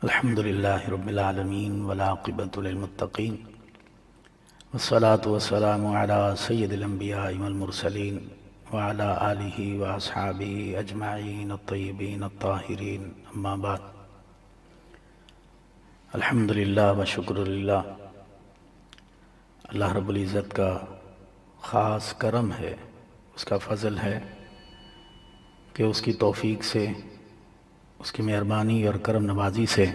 الحمد للہ رب العالمین والعاقبۃ للمتقین والصلاة والسلام علی سید الانبیاء والمرسلین وعلی آلہ واصحابہ اجمعین الطیبین الطاہرین اما بعد۔ الحمد للہ وشکر للہ، اللہ رب العزت کا خاص کرم ہے، اس کا فضل ہے کہ اس کی توفیق سے، اس کی مہربانی اور کرم نوازی سے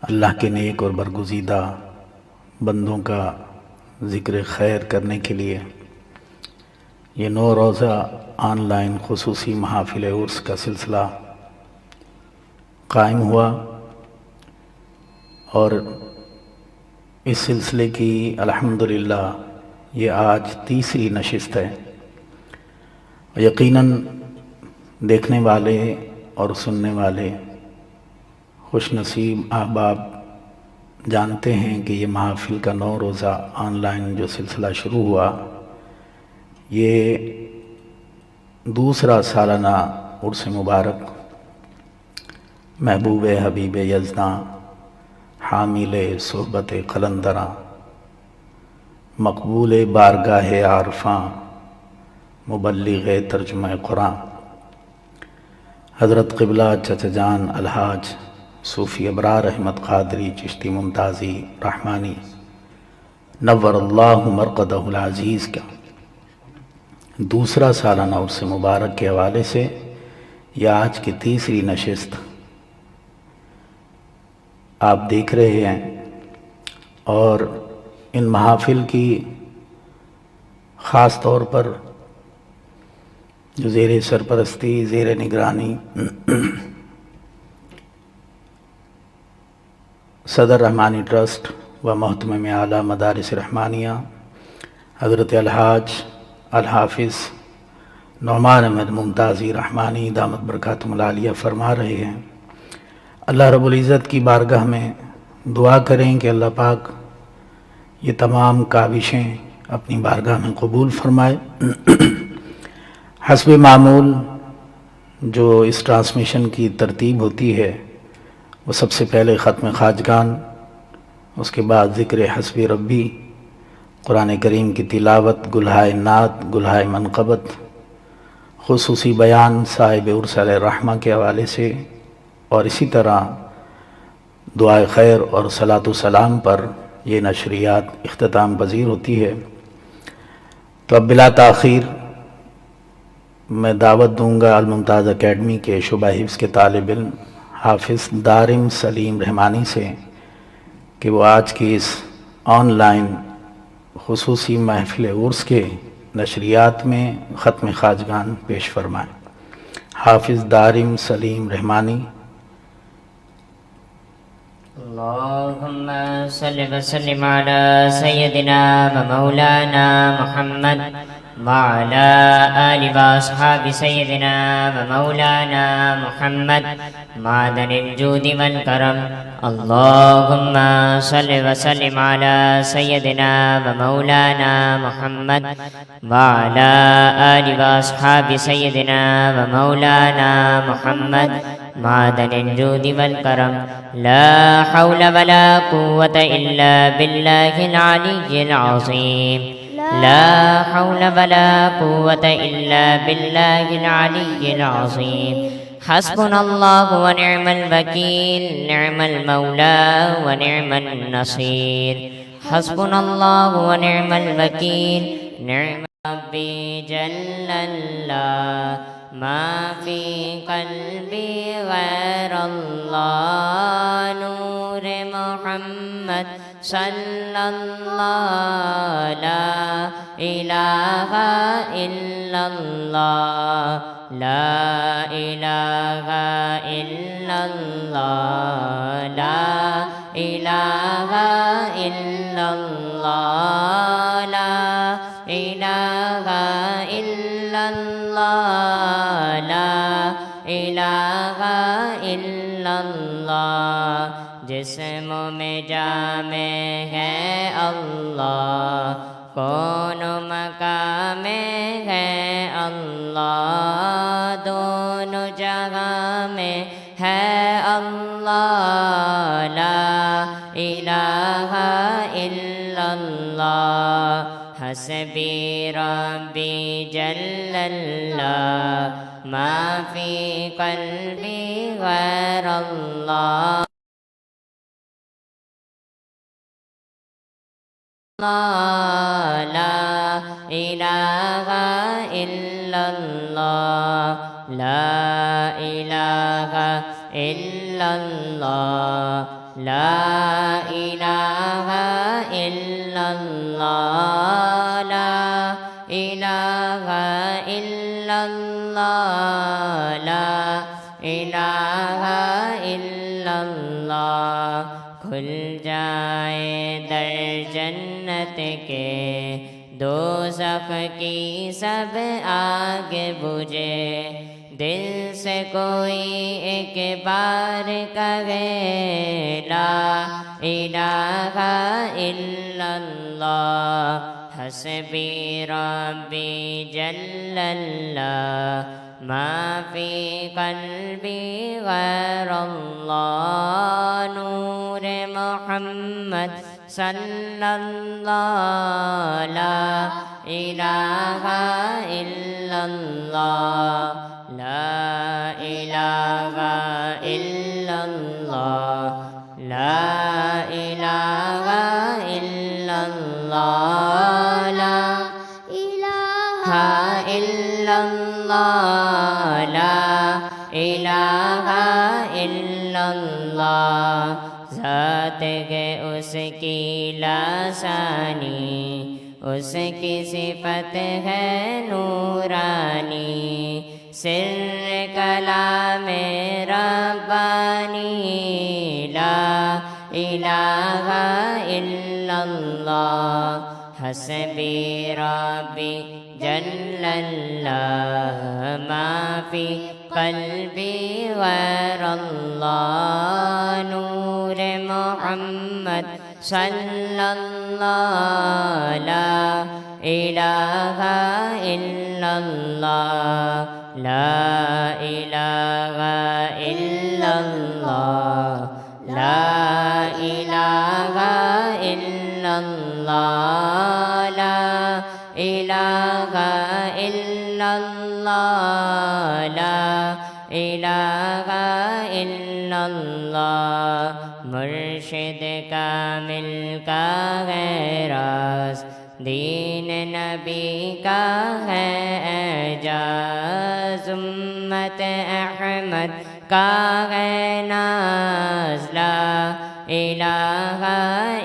اللہ کے نیک اور برگزیدہ بندوں کا ذکر خیر کرنے کے لیے یہ 9 روزہ آن لائن خصوصی محافل عرس کا سلسلہ قائم ہوا، اور اس سلسلے کی الحمدللہ یہ آج تیسری نشست ہے۔ یقیناً دیکھنے والے اور سننے والے خوش نصیب احباب جانتے ہیں کہ یہ محافل کا 9 روزہ آن لائن جو سلسلہ شروع ہوا، یہ دوسرا سالانہ عرس مبارک محبوب حبیب یزداں، حامل صحبت قلندراں، مقبول بارگاہ عارفاں، مبلغ ترجمہ قرآن، حضرت قبلہ چچا جان الحاج صوفی ابرار احمد قادری چشتی ممتازی رحمانی نور اللہ مرقدہ العزیز کا دوسرا سالانہ عرس مبارک کے حوالے سے یہ آج کی تیسری نشست آپ دیکھ رہے ہیں، اور ان محافل کی خاص طور پر جو زیر سرپرستی، زیر نگرانی صدر رحمانی ٹرسٹ و محتمم اعلیٰ مدارس رحمانیہ حضرت الحاج الحافظ نعمان احمد ممتازی رحمانی دامت برکاتہم العالیہ فرما رہے ہیں، اللہ رب العزت کی بارگاہ میں دعا کریں کہ اللہ پاک یہ تمام کاوشیں اپنی بارگاہ میں قبول فرمائے۔ حسب معمول جو اس ٹرانسمیشن کی ترتیب ہوتی ہے وہ سب سے پہلے ختم خواجگان، اس کے بعد ذکر حسب ربی، قرآن کریم کی تلاوت، گلہائے نعت، گلہائے منقبت، خصوصی بیان صاحب عرس علیہ الرحمہ کے حوالے سے، اور اسی طرح دعائے خیر اور صلاۃ و سلام پر یہ نشریات اختتام پذیر ہوتی ہے۔ تو اب بلا تاخیر میں دعوت دوں گا الممتاز اکیڈمی کے شعبہ حفظ کے طالب علم حافظ دارم سلیم رحمانی سے کہ وہ آج کی اس آن لائن خصوصی محفل عرس کے نشریات میں ختم خواجگان پیش فرمائیں۔ حافظ دارم سلیم رحمانی۔ اللہم صلی وسلم علی سیدنا و مولانا محمد وعلی آل و اصحاب سیدنا و مولانا محمد معدن الجود والکرم۔ اللہم صلی وسلم علی سیدنا و مولانا محمد وعلی آل و اصحاب سیدنا و مولانا محمد معدن الجود والکرم۔ لا حول ولا قوة إلا بالله العلي العظيم، لا حول ولا قوة إلا بالله العلي العظيم۔ حسبنا الله ونعم الوكيل، نعم المولى ونعم النصير، حسبنا الله ونعم الوكيل، نعم ربي جل الله، ما في قلبي غير الله، نور محمد صلى الله، لا إله إلا الله، لا إله إلا الله، لا إله إلا الله، لا إله إلا الله، لا إله إلا الله۔ جسم میں جامع ہے اللہ، کون مقام ہے اللہ، دونوں جگہ میں ہے اللہ لا الہ الا اللہ حسبی ربی جل اللہ ما فی قلبی غیر اللہ لا الہ الا اللہ لا الہ الا اللہ لا الہ الا اللہ لا الہ الا اللہ لا الہ الا اللہ کھل جائے در جنت کے دوزخ کی سب آگ بجھے دل سے کوئی ایک بار کہے لا الہ الا اللہ حسبی ربی جل اللہ ما فی قلبی غیر اللہ نور محمد صلی اللہ لا الہ الا اللہ لا الہ الا اللہ لا الہ الا اللہ لا الہ الا اللہ لا الہ الا اللہ ذات ہے اس کی لاسانی اس کی صفت ہے نورانی سر کلام ربانی لا الہ الا اللہ حسبی ربی جل اللہ ما فی قلبی غیر اللہ نور محمد صلی اللہ لا الہ الا اللہ لا الہ الا اللہ لا الہ الا اللہ لا الہ الا اللہ لا الہ الا اللہ مرشد کامل کا ہے راز دین نبی کا ہے اعجاز امت احمد کا ہے ناز لا الہ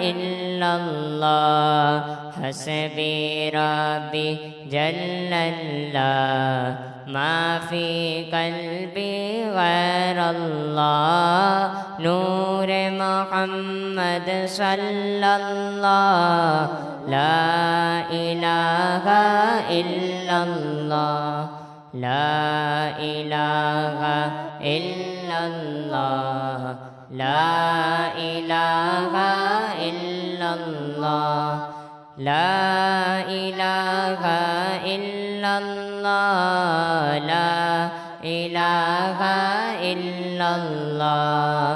الا اللہ حسبی ربی جل اللہ ما فی قلبی غیر اللہ نور محمد صلی اللہ لا الہ الا اللہ لا الہ الا اللہ لا الہ الا اللہ لا الہ الا اللہ لا الہ الا اللہ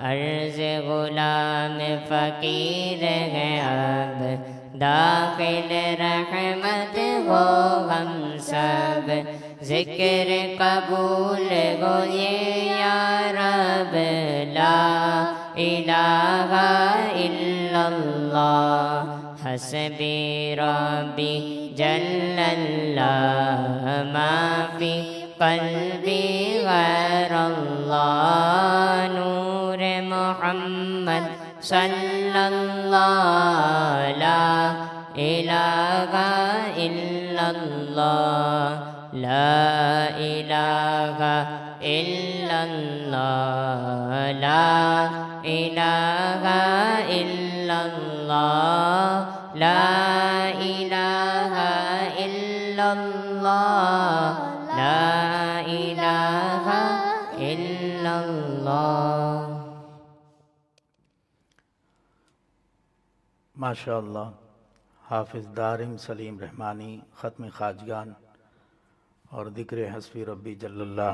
عرض غلام فقیر ہے اب داخل رحمت ہو ہم سب ذکر قبول ہو یہ یا رب لا الہ الا اللہ حسبی ربی جل اللہ ما فی قلبی غیر اللہ نور محمد صلی اللہ لا الہ الا اللہ لا الہ الا اللہ لا الہ الا اللہ لا الہ الا اللہ لا الہ الا اللہ. ماشاء اللہ. حافظ دارم سلیم رحمانی ختم خواجگان اور ذکر حسبی ربی جل اللہ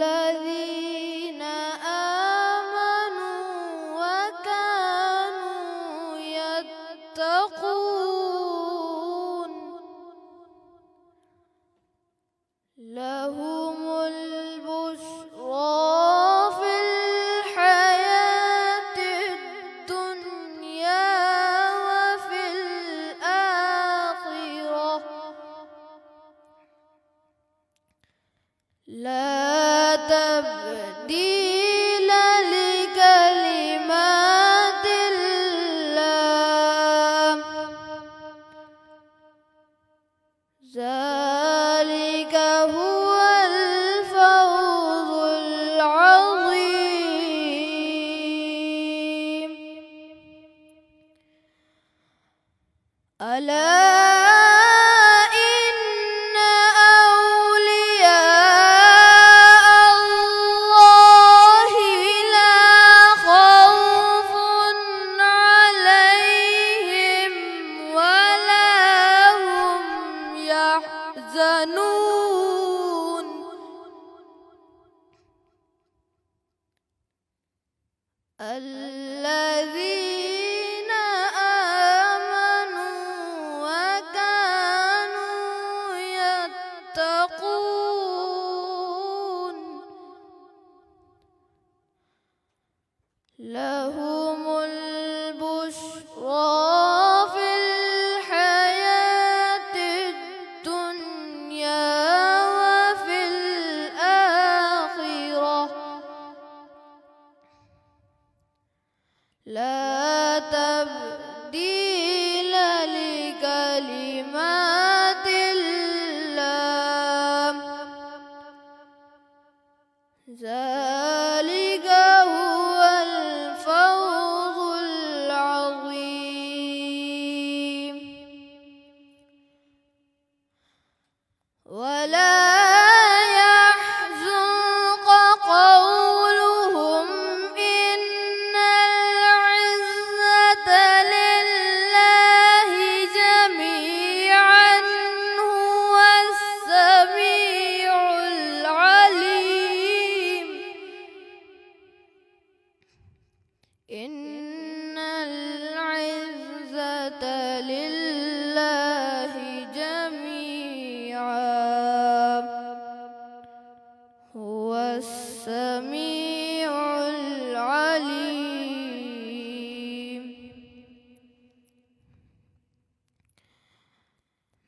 الذين آمنوا وكانوا يتقون لهم البشرى في الحياة الدنيا وفي الآخرة لا تبديل لكلمات الله ذلك هو الفوز العظيم. ألا الذين آمنوا وكانوا يتقون لهم البشرى في الحياة الدنيا وفي الآخرة لا تبديل لكلمات الله ذلك هو الفوز العظيم. ولا يحزنك قولهم إن العزة لله جميعا هو السميع العليم. إن العزة لله جميعا هو السميع العليم.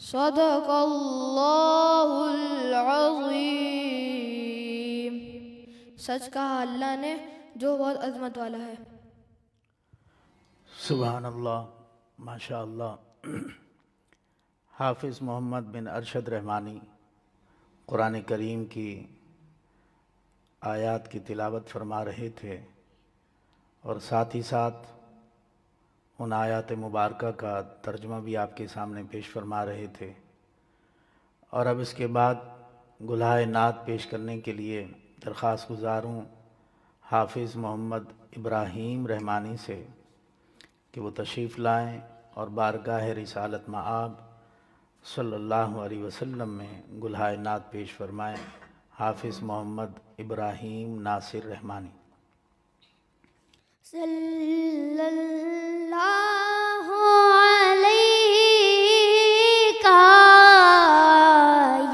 صدق اللہ العظیم۔ سچ کہا اللہ نے جو بہت عظمت والا ہے۔ سبحان اللہ، ماشاء اللہ۔ حافظ محمد بن ارشد رحمانی قرآن کریم کی آیات کی تلاوت فرما رہے تھے اور ساتھ ہی ساتھ ان آیات مبارکہ کا ترجمہ بھی آپ کے سامنے پیش فرما رہے تھے، اور اب اس کے بعد گلہائے نعت پیش کرنے کے لیے درخواست گزار ہوں حافظ محمد ابراہیم رحمانی سے کہ وہ تشریف لائیں اور بارگاہ رسالت مآب صلی اللہ علیہ وسلم میں گلہائے نعت پیش فرمائیں۔ حافظ محمد ابراہیم ناصر رحمانی۔ صلی اللہ علیہ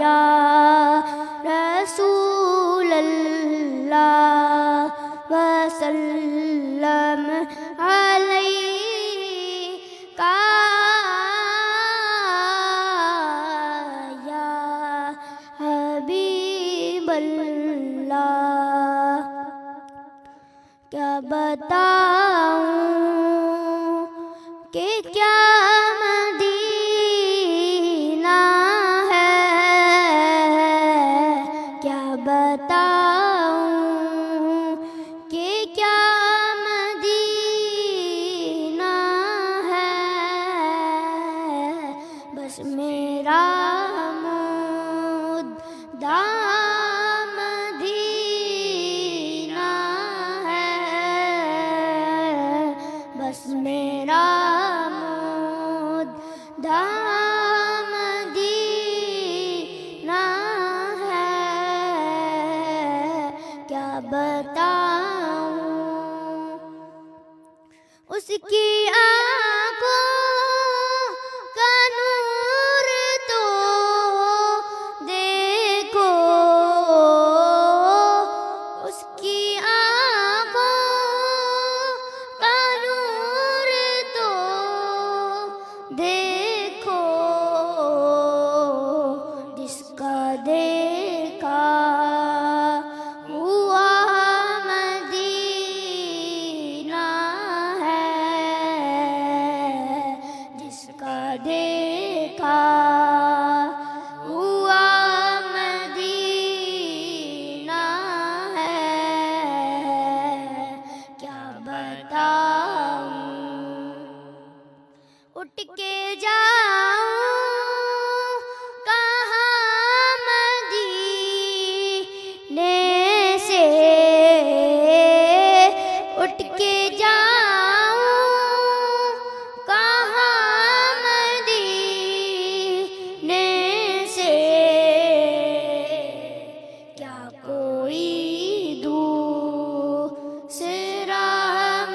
یا رسول اللہ وسلم علیہ یا حبیب اللہ۔ کیا بتاؤں کہ کیا مدینہ ہے، کیا بتاؤں کہ کیا مدینہ ہے، بس میرا مدعا مدینہ ہے، بس میرا مدعا مدینہ ہے، کیا بتاؤں اس کی آنکھوں کا نور تو دیکھو، اس کی آنکھوں کا نور تو دیکھو، جس کا دیکھا ہوا مدینہ ہے، جس کا دیکھا ہوا مدینہ ہے، کیا بتاؤں اٹھ کے جاؤں کہاں مدینے سے، اٹھ کے جاؤں کہاں مدینے سے، کیا کوئی دوسرا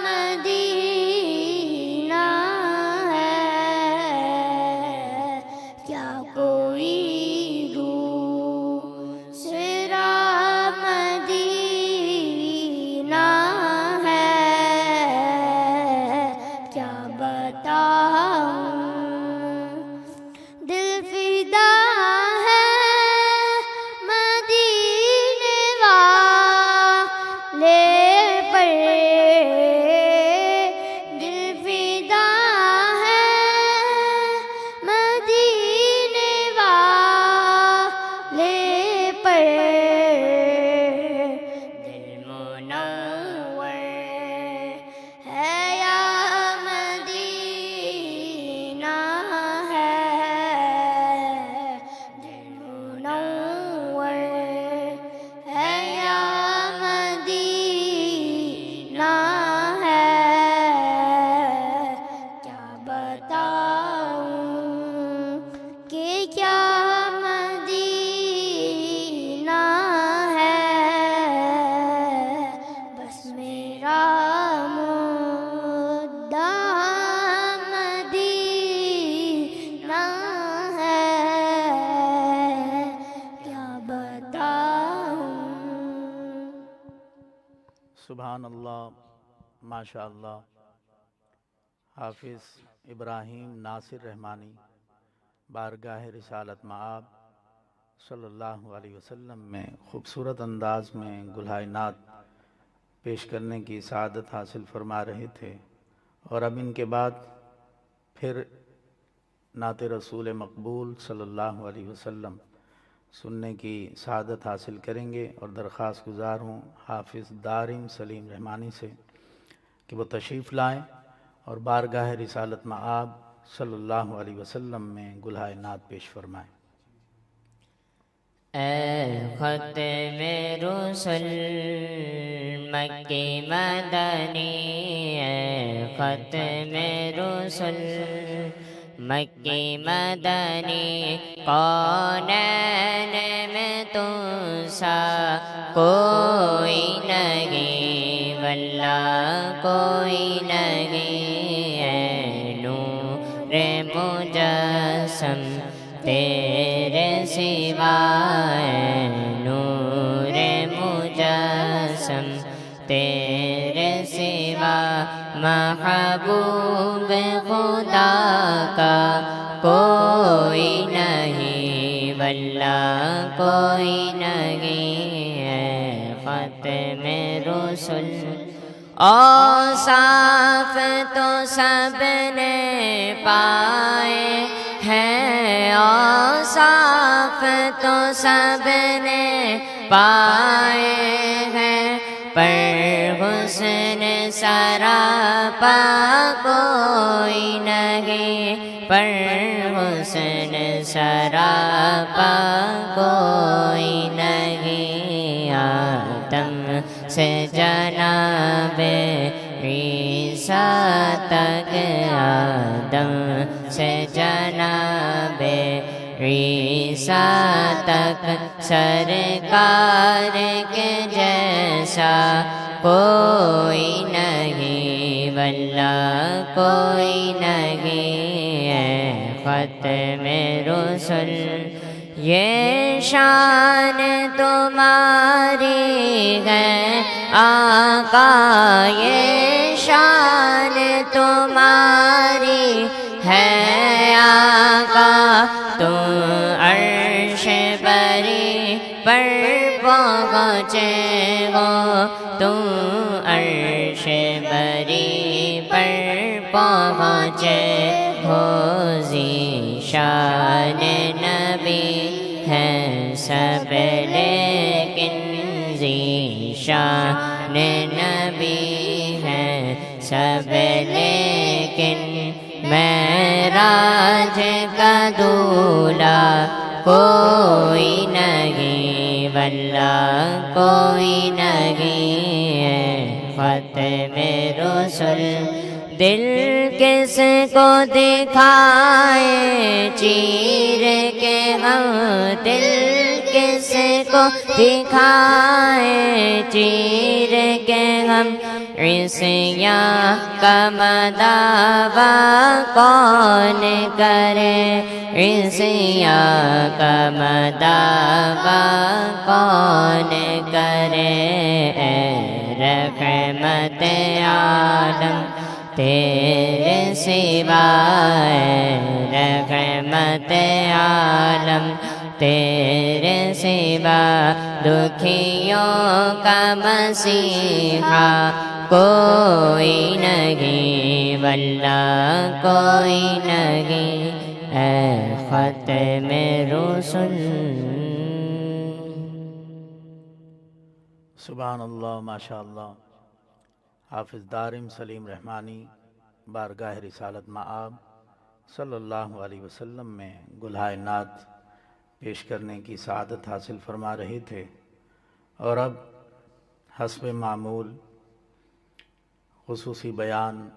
مدینہ ہے، کیا کوئی دوسرا مدینہ ہے، کیا بتاؤں دل فدا ہے مدینے والے پر، دل فدا ہے مدینے والے پر، دل منور ہے یا مدینہ ہے، دل منور ہے یا مدینہ ہے، کیا بتاؤں کہ کیا مدینہ ہے، بس میرا مدعا مدینہ ہے، کیا بتاؤں۔ سبحان اللہ، ماشاء اللہ۔ حافظ ابراہیم ناصر رحمانی بارگاہ رسالت مآب صلی اللہ علیہ وسلم میں خوبصورت انداز میں گلہائے نعت پیش کرنے کی سعادت حاصل فرما رہے تھے، اور اب ان کے بعد پھر نعت رسول مقبول صلی اللہ علیہ وسلم سننے کی سعادت حاصل کریں گے، اور درخواست گزار ہوں حافظ دارم سلیم رحمانی سے کہ وہ تشریف لائیں اور بارگاہ رسالت مآب صلی اللہ علیہ وسلم میں گلہائے نعت پیش فرمائیں۔ اے ختم رسل مکی مدنی، اے ختم رسل مکی مدنی، کونین میں تم سا کوئی نہیں، واللہ کوئی نہیں، اے نور مجسم تیرے سوا، اے نور مجسم تیرے سوا، محبوب خدا کا کوئی نہیں، واللہ کوئی نہیں، اے ختم رسل۔ اوصاف تو سب نے پائے ہیں، اوصاف تو سب نے پائے ہیں، پر حسن سراپا کوئی نہیں، پر حسن سراپا کوئی نہیں، آدم سے جناب عیسیٰ تک، آدم سے جناب عیسیٰ تک، سرکار کے جیسا کوئی نہیں، واللہ کوئی نہیں، اے ختم رسل۔ یہ شان تمہاری ہے آقا، یہ شان تمہاری ہے آقا، تم عرش بری پر پہنچے ہو، تم عرش بری پر پہنچے ہو، ذیشان نبی ہے سب لیکن، ذیشان نبی ہے سب لیکن، معراج کا دولہا کوئی نہیں، واللہ کوئی نہیں، اے ختم رسل۔ دل کس کو دکھائے چیر کے ہم، دل کس کو دکھائے چیر کے ہم، عیسیٰ کا مداوا کون کرے، عیسیٰ کا مداوا کون کرے، اے رحمت عالم تیرے سوا، اے رحمت عالم تیرے سوا، دکھیوں کا مسیحا کوئی نہیں، واللہ کوئی نہیں، اے ختم رسل۔ سبحان اللہ، ماشاء اللہ۔ حافظ دارم سلیم رحمانی بارگاہ رسالت مآب صلی اللہ علیہ وسلم میں گلہائے نعت پیش کرنے کی سعادت حاصل فرما رہے تھے، اور اب حسب معمول خصوصی بیان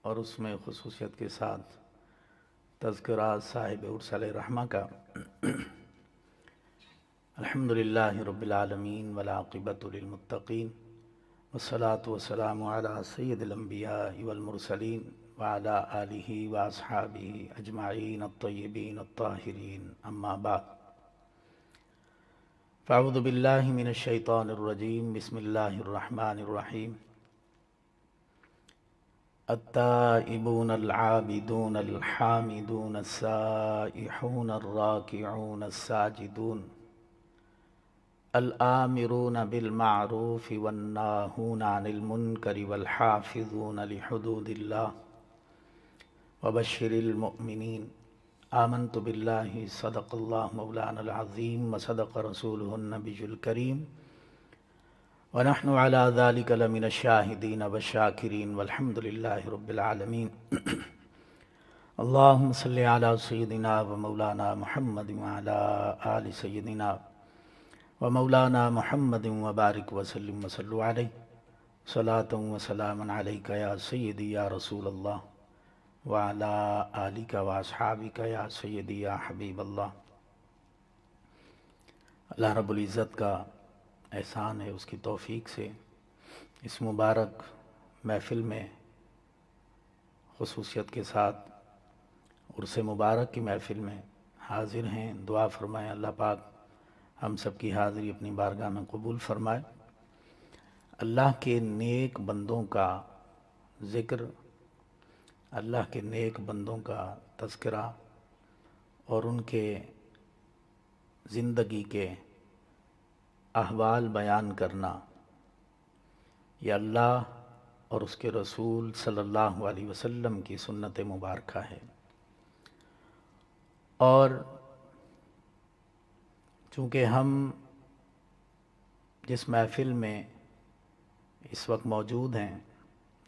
اور اس میں خصوصیت کے ساتھ تذکرہ صاحب عرس علیہ رحمہ کا۔ الحمدللہ رب العالمین والعاقبۃ للمتقین، والصلاة والسلام علی سید الانبیاء والمرسلین وعلی آلہ واصحابہ اجمعین الطیبین الطاہرین، اما بعد، فاعوذ باللہ من الشیطان الرجیم، بسم اللہ الرحمن الرحیم۔ التائبون العابدون الحامدون السائحون الراكعون الساجدون الآمرون بالمعروف والناهون عن المنكر والحافظون لحدود الله وبشر المؤمنين آمنت بالله صدق الله مولانا العظيم وصدق رسوله النبي الكريم ونحن على ذلك لمن الشاهدين والشاكرين والحمد لله رب العالمين اللهم صل على سيدنا ومولانا محمد وعلى آل سيدنا ومولانا محمد وبارك وسلم وصلوا عليه صلاة وسلاما عليك يا سيدي يا رسول الله وعلى آلك واصحابك يا سيدي يا حبیب اللہ۔ اللہ رب العزت کا احسان ہے، اس کی توفیق سے اس مبارک محفل میں خصوصیت کے ساتھ عرس مبارک کی محفل میں حاضر ہیں۔ دعا فرمائیں اللہ پاک ہم سب کی حاضری اپنی بارگاہ میں قبول فرمائے۔ اللہ کے نیک بندوں کا ذکر، اللہ کے نیک بندوں کا تذکرہ اور ان کے زندگی کے احوال بیان کرنا یہ اللہ اور اس کے رسول صلی اللہ علیہ وسلم کی سنت مبارکہ ہے۔ اور چونکہ ہم جس محفل میں اس وقت موجود ہیں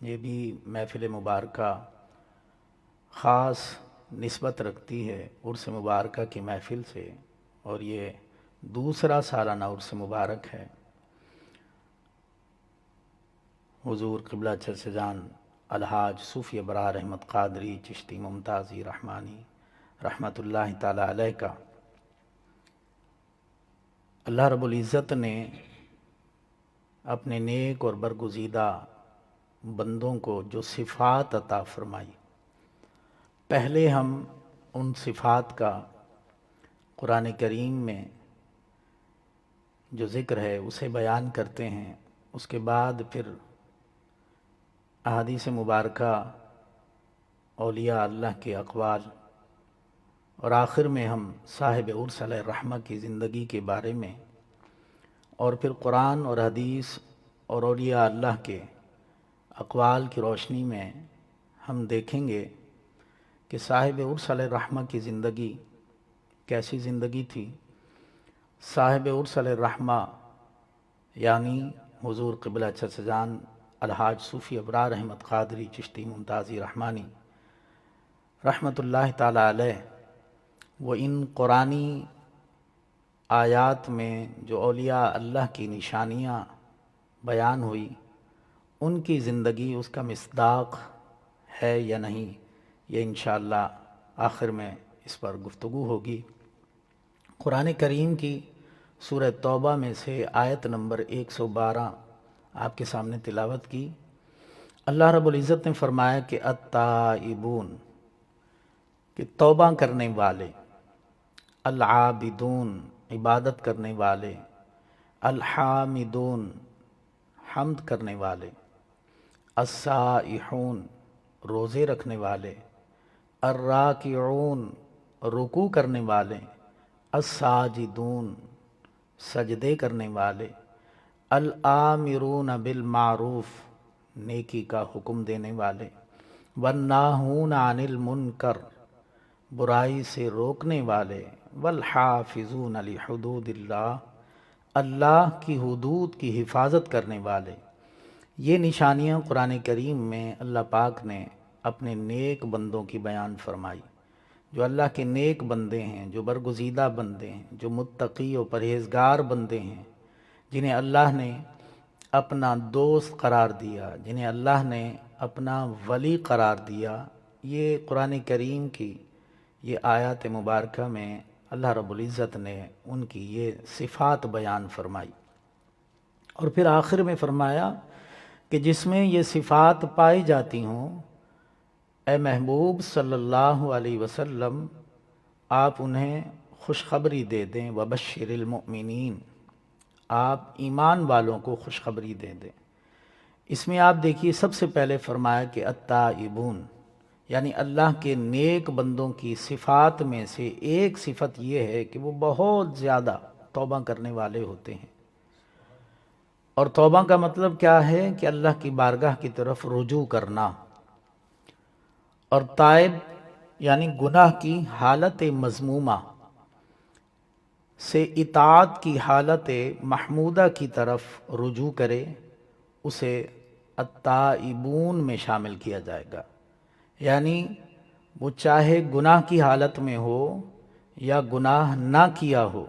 یہ بھی محفل مبارکہ خاص نسبت رکھتی ہے عرس مبارکہ کی محفل سے، اور یہ دوسرا سالانہ عرس مبارک ہے۔ حضور قبلہ چرچ جان الحاج صوفی ابرار احمد قادری چشتی ممتازی رحمانی رحمت اللہ تعالی علیہ کا اللہ رب العزت نے اپنے نیک اور برگزیدہ بندوں کو جو صفات عطا فرمائی، پہلے ہم ان صفات کا قرآن کریم میں جو ذکر ہے اسے بیان کرتے ہیں، اس کے بعد پھر احادیث مبارکہ، اولیاء اللہ کے اقوال، اور آخر میں ہم صاحب عرس علیہ الرحمہ کی زندگی کے بارے میں، اور پھر قرآن اور حدیث اور اولیاء اللہ کے اقوال کی روشنی میں ہم دیکھیں گے کہ صاحب عرس علیہ الرحمہ کی زندگی کیسی زندگی تھی۔ صاحب عرس علیہ الرحمہ یعنی حضور قبلہ چرچ جان الحاج صوفی ابرار احمد قادری چشتی ممتازی رحمانی رحمت اللہ تعالی علیہ، وہ ان قرآنی آیات میں جو اولیاء اللہ کی نشانیاں بیان ہوئی، ان کی زندگی اس کا مصداق ہے یا نہیں، یہ انشاءاللہ آخر میں اس پر گفتگو ہوگی۔ قرآن کریم کی سورہ توبہ میں سے آیت نمبر 112 آپ کے سامنے تلاوت کی۔ اللہ رب العزت نے فرمایا کہ التائبون، کہ توبہ کرنے والے، العابدون، عبادت کرنے والے، الحامدون، حمد کرنے والے، السائحون، روزے رکھنے والے، الراکعون، رکوع کرنے والے، الساجدون، سجدے کرنے والے، الآمرون بالمعروف، نیکی کا حکم دینے والے، والناہون عن المنکر، برائی سے روکنے والے، والحافظون لحدود اللہ، اللہ کی حدود کی حفاظت کرنے والے۔ یہ نشانیاں قرآن کریم میں اللہ پاک نے اپنے نیک بندوں کی بیان فرمائی۔ جو اللہ کے نیک بندے ہیں، جو برگزیدہ بندے ہیں، جو متقی و پرہیزگار بندے ہیں، جنہیں اللہ نے اپنا دوست قرار دیا، جنہیں اللہ نے اپنا ولی قرار دیا، یہ قرآن کریم کی یہ آیات مبارکہ میں اللہ رب العزت نے ان کی یہ صفات بیان فرمائی، اور پھر آخر میں فرمایا کہ جس میں یہ صفات پائی جاتی ہوں، اے محبوب صلی اللہ علیہ وسلم آپ انہیں خوشخبری دے دیں، وبشر المؤمنین، آپ ایمان والوں کو خوشخبری دے دیں۔ اس میں آپ دیکھیے سب سے پہلے فرمایا کہ التائبون، یعنی اللہ کے نیک بندوں کی صفات میں سے ایک صفت یہ ہے کہ وہ بہت زیادہ توبہ کرنے والے ہوتے ہیں۔ اور توبہ کا مطلب کیا ہے کہ اللہ کی بارگاہ کی طرف رجوع کرنا، اور تائب یعنی گناہ کی حالت مذمومہ سے اطاعت کی حالت محمودہ کی طرف رجوع کرے، اسے التائبون میں شامل کیا جائے گا۔ یعنی وہ چاہے گناہ کی حالت میں ہو یا گناہ نہ کیا ہو،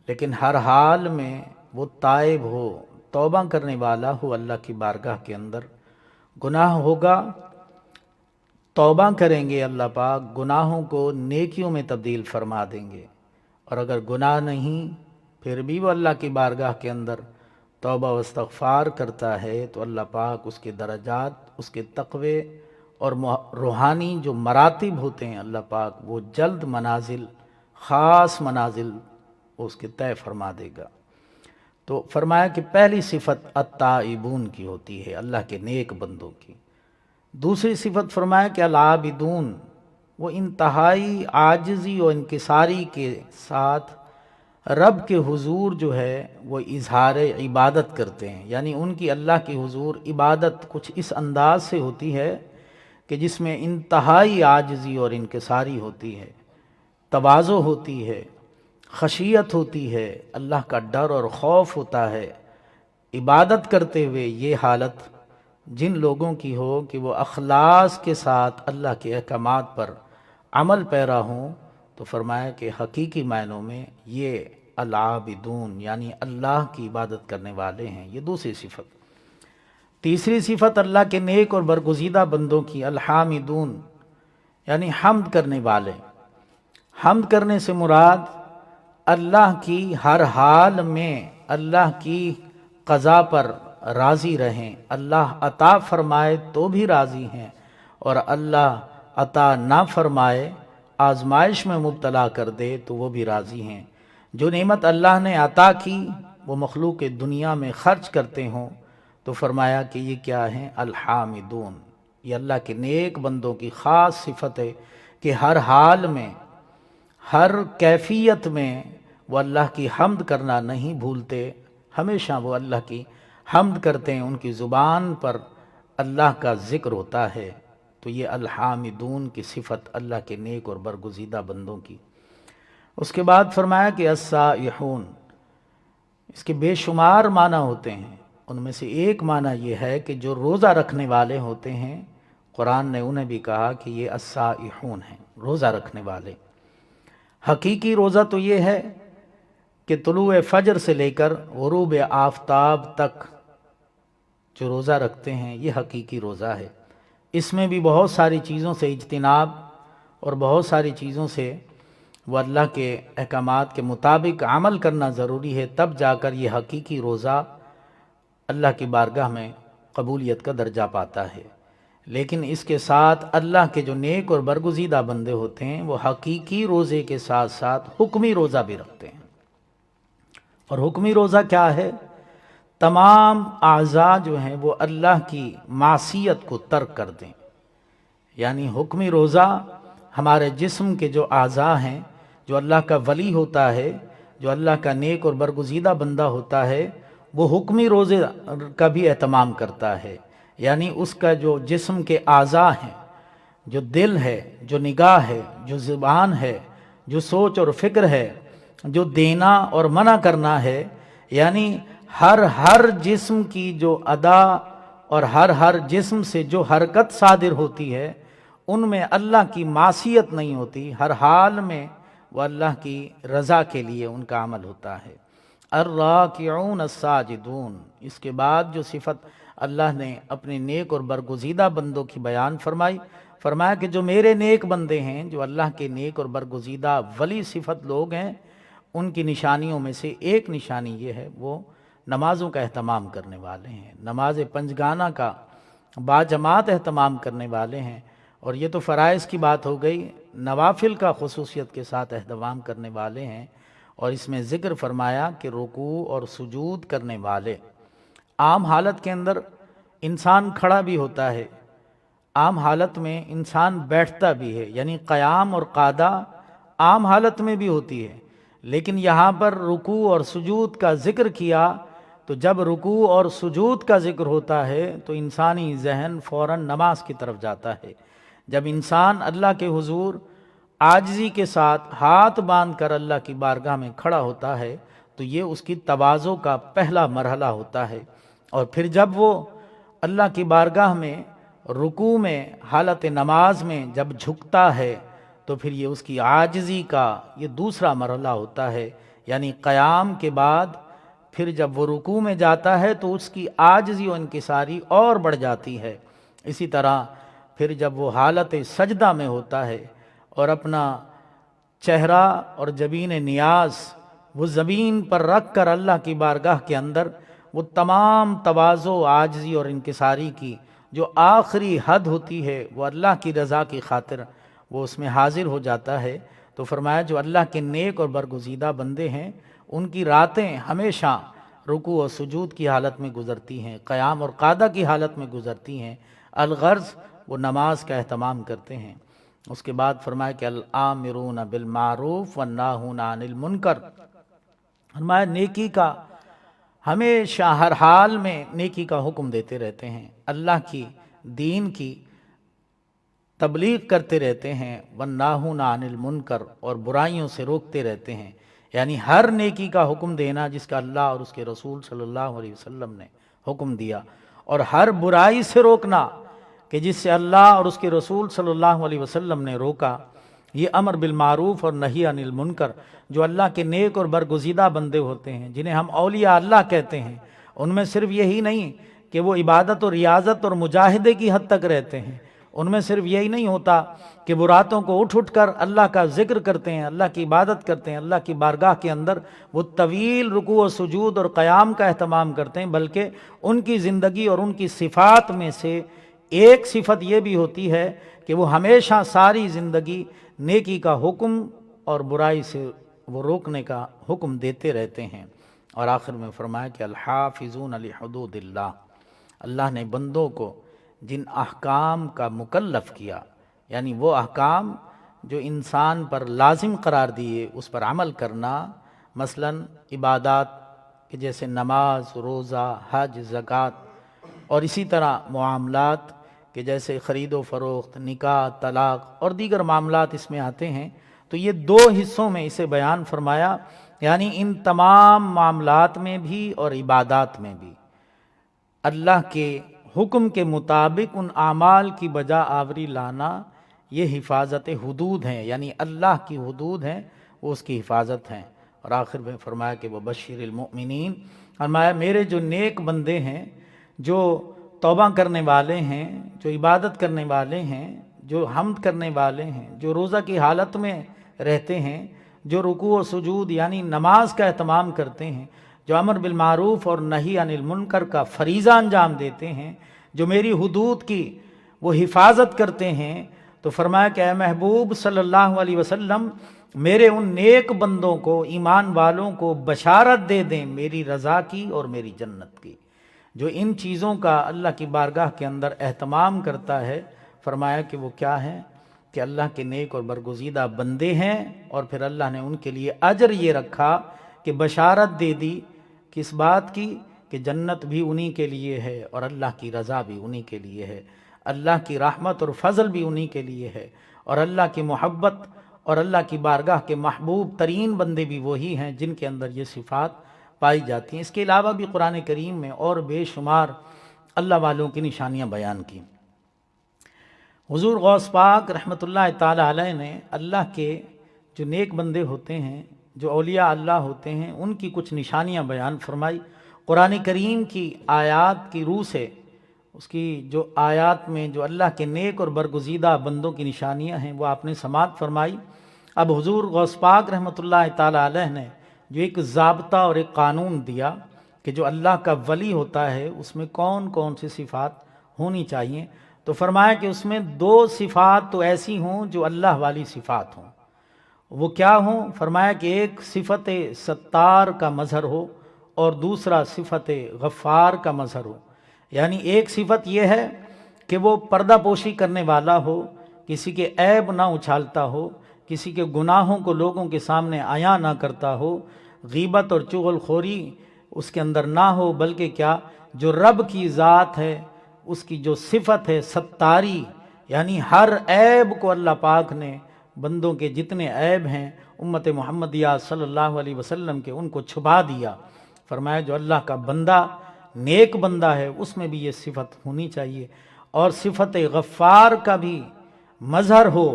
لیکن ہر حال میں وہ تائب ہو، توبہ کرنے والا ہو اللہ کی بارگاہ کے اندر۔ گناہ ہوگا، توبہ کریں گے، اللہ پاک گناہوں کو نیکیوں میں تبدیل فرما دیں گے، اور اگر گناہ نہیں پھر بھی وہ اللہ کی بارگاہ کے اندر توبہ و استغفار کرتا ہے تو اللہ پاک اس کے درجات، اس کے تقوی اور روحانی جو مراتب ہوتے ہیں اللہ پاک وہ جلد منازل، خاص منازل اس کے طے فرما دے گا۔ تو فرمایا کہ پہلی صفت التائبون کی ہوتی ہے، اللہ کے نیک بندوں کی۔ دوسری صفت فرمایا کہ العابدون، وہ انتہائی عاجزی اور انکساری کے ساتھ رب کے حضور جو ہے وہ اظہار عبادت کرتے ہیں، یعنی ان کی اللہ کے حضور عبادت کچھ اس انداز سے ہوتی ہے کہ جس میں انتہائی عاجزی اور انکساری ہوتی ہے، تواضع ہوتی ہے، خشیت ہوتی ہے، اللہ کا ڈر اور خوف ہوتا ہے۔ عبادت کرتے ہوئے یہ حالت جن لوگوں کی ہو کہ وہ اخلاص کے ساتھ اللہ کے احکامات پر عمل پیرا ہوں، تو فرمایا کہ حقیقی معنوں میں یہ العابدون یعنی اللہ کی عبادت کرنے والے ہیں۔ یہ دوسری صفت۔ تیسری صفت اللہ کے نیک اور برگزیدہ بندوں کی الحامدون، یعنی حمد کرنے والے۔ حمد کرنے سے مراد اللہ کی ہر حال میں اللہ کی قضا پر راضی رہیں، اللہ عطا فرمائے تو بھی راضی ہیں، اور اللہ عطا نہ فرمائے، آزمائش میں مبتلا کر دے تو وہ بھی راضی ہیں۔ جو نعمت اللہ نے عطا کی وہ مخلوق دنیا میں خرچ کرتے ہوں تو فرمایا کہ یہ کیا ہیں؟ الحامدون۔ یہ اللہ کے نیک بندوں کی خاص صفت ہے کہ ہر حال میں، ہر کیفیت میں وہ اللہ کی حمد کرنا نہیں بھولتے، ہمیشہ وہ اللہ کی حمد کرتے ہیں، ان کی زبان پر اللہ کا ذکر ہوتا ہے۔ تو یہ الحامدون کی صفت اللہ کے نیک اور برگزیدہ بندوں کی۔ اس کے بعد فرمایا کہ السائحون، اس کے بے شمار معنی ہوتے ہیں، ان میں سے ایک معنی یہ ہے کہ جو روزہ رکھنے والے ہوتے ہیں، قرآن نے انہیں بھی کہا کہ یہ السائحون ہیں، روزہ رکھنے والے۔ حقیقی روزہ تو یہ ہے کہ طلوع فجر سے لے کر غروب آفتاب تک جو روزہ رکھتے ہیں یہ حقیقی روزہ ہے۔ اس میں بھی بہت ساری چیزوں سے اجتناب اور بہت ساری چیزوں سے وہ اللہ کے احکامات کے مطابق عمل کرنا ضروری ہے، تب جا کر یہ حقیقی روزہ اللہ کی بارگاہ میں قبولیت کا درجہ پاتا ہے۔ لیکن اس کے ساتھ اللہ کے جو نیک اور برگزیدہ بندے ہوتے ہیں وہ حقیقی روزے کے ساتھ ساتھ حکمی روزہ بھی رکھتے ہیں۔ اور حکمی روزہ کیا ہے؟ تمام اعضاء جو ہیں وہ اللہ کی معصیت کو ترک کر دیں۔ یعنی حکمی روزہ ہمارے جسم کے جو اعضاء ہیں، جو اللہ کا ولی ہوتا ہے، جو اللہ کا نیک اور برگزیدہ بندہ ہوتا ہے، وہ حکمی روزے کا بھی اہتمام کرتا ہے۔ یعنی اس کا جو جسم کے اعضاء ہیں، جو دل ہے، جو نگاہ ہے، جو زبان ہے، جو سوچ اور فکر ہے، جو دینا اور منع کرنا ہے، یعنی ہر جسم کی جو ادا اور ہر جسم سے جو حرکت صادر ہوتی ہے ان میں اللہ کی معصیت نہیں ہوتی، ہر حال میں وہ اللہ کی رضا کے لیے ان کا عمل ہوتا ہے۔ الراکعون الساجدون، اس کے بعد جو صفت اللہ نے اپنے نیک اور برگزیدہ بندوں کی بیان فرمایا کہ جو میرے نیک بندے ہیں، جو اللہ کے نیک اور برگزیدہ ولی صفت لوگ ہیں، ان کی نشانیوں میں سے ایک نشانی یہ ہے وہ نمازوں کا اہتمام کرنے والے ہیں، نماز پنجگانہ کا باجماعت اہتمام کرنے والے ہیں۔ اور یہ تو فرائض کی بات ہو گئی، نوافل کا خصوصیت کے ساتھ اہتمام کرنے والے ہیں۔ اور اس میں ذکر فرمایا کہ رکوع اور سجود کرنے والے، عام حالت کے اندر انسان کھڑا بھی ہوتا ہے، عام حالت میں انسان بیٹھتا بھی ہے، یعنی قیام اور قعدہ عام حالت میں بھی ہوتی ہے، لیکن یہاں پر رکوع اور سجود کا ذکر کیا تو جب رکوع اور سجود کا ذکر ہوتا ہے تو انسانی ذہن فوراً نماز کی طرف جاتا ہے۔ جب انسان اللہ کے حضور عاجزی کے ساتھ ہاتھ باندھ کر اللہ کی بارگاہ میں کھڑا ہوتا ہے تو یہ اس کی تواضع کا پہلا مرحلہ ہوتا ہے، اور پھر جب وہ اللہ کی بارگاہ میں رکوع میں حالت نماز میں جب جھکتا ہے تو پھر یہ اس کی عاجزی کا یہ دوسرا مرحلہ ہوتا ہے، یعنی قیام کے بعد پھر جب وہ رکوع میں جاتا ہے تو اس کی عاجزی و انکساری اور بڑھ جاتی ہے۔ اسی طرح پھر جب وہ حالت سجدہ میں ہوتا ہے اور اپنا چہرہ اور جبین نیاز وہ زمین پر رکھ کر اللہ کی بارگاہ کے اندر وہ تمام تواضع، عاجزی اور انکساری کی جو آخری حد ہوتی ہے وہ اللہ کی رضا کی خاطر وہ اس میں حاضر ہو جاتا ہے، تو فرمایا جو اللہ کے نیک اور برگزیدہ بندے ہیں ان کی راتیں ہمیشہ رکوع اور سجود کی حالت میں گزرتی ہیں، قیام اور قعدہ کی حالت میں گزرتی ہیں، الغرض وہ نماز کا اہتمام کرتے ہیں۔ اس کے بعد فرمایا کہ الآمرون بالمعروف والناہون عن المنکر، فرمایا نیکی کا ہمیشہ ہر حال میں نیکی کا حکم دیتے رہتے ہیں، اللہ کی دین کی تبلیغ کرتے رہتے ہیں، والناہون عن المنکر، اور برائیوں سے روکتے رہتے ہیں، یعنی ہر نیکی کا حکم دینا جس کا اللہ اور اس کے رسول صلی اللہ علیہ وسلم نے حکم دیا، اور ہر برائی سے روکنا کہ جس سے اللہ اور اس کے رسول صلی اللہ علیہ وسلم نے روکا۔ یہ امر بالمعروف اور نہی عن المنکر جو اللہ کے نیک اور برگزیدہ بندے ہوتے ہیں، جنہیں ہم اولیاء اللہ کہتے ہیں، ان میں صرف یہی نہیں کہ وہ عبادت اور ریاضت اور مجاہدے کی حد تک رہتے ہیں، ان میں صرف یہی نہیں ہوتا کہ وہ راتوں کو اٹھ کر اللہ کا ذکر کرتے ہیں، اللہ کی عبادت کرتے ہیں، اللہ کی بارگاہ کے اندر وہ طویل رکوع و سجود اور قیام کا اہتمام کرتے ہیں، بلکہ ان کی زندگی اور ان کی صفات میں سے ایک صفت یہ بھی ہوتی ہے کہ وہ ہمیشہ ساری زندگی نیکی کا حکم اور برائی سے وہ روکنے کا حکم دیتے رہتے ہیں۔ اور آخر میں فرمایا کہ الحافظون لحدود اللہ، اللہ نے بندوں کو جن احکام کا مکلف کیا، یعنی وہ احکام جو انسان پر لازم قرار دیے اس پر عمل کرنا، مثلا عبادات کہ جیسے نماز، روزہ، حج، زکوٰۃ، اور اسی طرح معاملات کہ جیسے خرید و فروخت، نکاح، طلاق اور دیگر معاملات اس میں آتے ہیں، تو یہ دو حصوں میں اسے بیان فرمایا، یعنی ان تمام معاملات میں بھی اور عبادات میں بھی اللہ کے حکم کے مطابق ان اعمال کی بجا آوری لانا یہ حفاظت حدود ہیں، یعنی اللہ کی حدود ہیں، وہ اس کی حفاظت ہیں۔ اور آخر میں فرمایا کہ وہ بشیر المؤمنین، فرمایا میرے جو نیک بندے ہیں، جو توبہ کرنے والے ہیں، جو عبادت کرنے والے ہیں، جو حمد کرنے والے ہیں، جو روزہ کی حالت میں رہتے ہیں، جو رکوع و سجود یعنی نماز کا اہتمام کرتے ہیں، جو امر بالمعروف اور نہی عن المنکر کا فریضہ انجام دیتے ہیں، جو میری حدود کی وہ حفاظت کرتے ہیں، تو فرمایا کہ اے محبوب صلی اللہ علیہ وسلم میرے ان نیک بندوں کو، ایمان والوں کو بشارت دے دیں میری رضا کی اور میری جنت کی، جو ان چیزوں کا اللہ کی بارگاہ کے اندر اہتمام کرتا ہے۔ فرمایا کہ وہ کیا ہے کہ اللہ کے نیک اور برگزیدہ بندے ہیں، اور پھر اللہ نے ان کے لیے اجر یہ رکھا کہ بشارت دے دی کس بات کی کہ جنت بھی انہی کے لیے ہے اور اللہ کی رضا بھی انہی کے لیے ہے، اللہ کی رحمت اور فضل بھی انہی کے لیے ہے، اور اللہ کی محبت اور اللہ کی بارگاہ کے محبوب ترین بندے بھی وہی ہیں جن کے اندر یہ صفات پائی جاتی ہیں۔ اس کے علاوہ بھی قرآن کریم میں اور بے شمار اللہ والوں کی نشانیاں بیان کی۔ حضور غوث پاک رحمۃ اللہ تعالی علیہ نے اللہ کے جو نیک بندے ہوتے ہیں، جو اولیاء اللہ ہوتے ہیں، ان کی کچھ نشانیاں بیان فرمائی۔ قرآن کریم کی آیات کی روح سے اس کی جو آیات میں جو اللہ کے نیک اور برگزیدہ بندوں کی نشانیاں ہیں وہ آپ نے سماعت فرمائی۔ اب حضور غوث پاک رحمۃ اللہ تعالی علیہ نے جو ایک ضابطہ اور ایک قانون دیا کہ جو اللہ کا ولی ہوتا ہے اس میں کون کون سی صفات ہونی چاہیے، تو فرمایا کہ اس میں دو صفات تو ایسی ہوں جو اللہ والی صفات ہوں۔ وہ کیا ہوں؟ فرمایا کہ ایک صفت ستار کا مظہر ہو اور دوسرا صفت غفار کا مظہر ہو، یعنی ایک صفت یہ ہے کہ وہ پردہ پوشی کرنے والا ہو، کسی کے عیب نہ اچھالتا ہو، کسی کے گناہوں کو لوگوں کے سامنے عیاں نہ کرتا ہو، غیبت اور چغل خوری اس کے اندر نہ ہو، بلکہ کیا جو رب کی ذات ہے اس کی جو صفت ہے ستاری، یعنی ہر عیب کو اللہ پاک نے بندوں کے جتنے عیب ہیں امت محمدیہ صلی اللہ علیہ وسلم کے ان کو چھپا دیا۔ فرمایا جو اللہ کا بندہ نیک بندہ ہے اس میں بھی یہ صفت ہونی چاہیے، اور صفت غفار کا بھی مظہر ہو،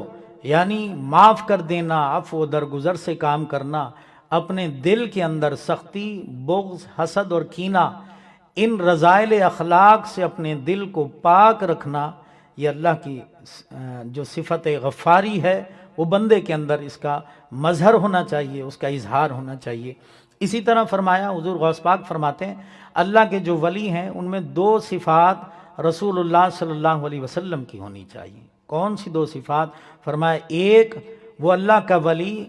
یعنی معاف کر دینا، عفو و درگزر سے کام کرنا، اپنے دل کے اندر سختی، بغض، حسد اور کینہ، ان رذائل اخلاق سے اپنے دل کو پاک رکھنا، یہ اللہ کی جو صفت غفاری ہے وہ بندے کے اندر اس کا مظہر ہونا چاہیے، اس کا اظہار ہونا چاہیے۔ اسی طرح فرمایا حضور غوث پاک فرماتے ہیں اللہ کے جو ولی ہیں ان میں 2 صفات رسول اللہ صلی اللہ علیہ وسلم کی ہونی چاہیے۔ کون سی 2 صفات؟ فرمایا ایک وہ اللہ کا ولی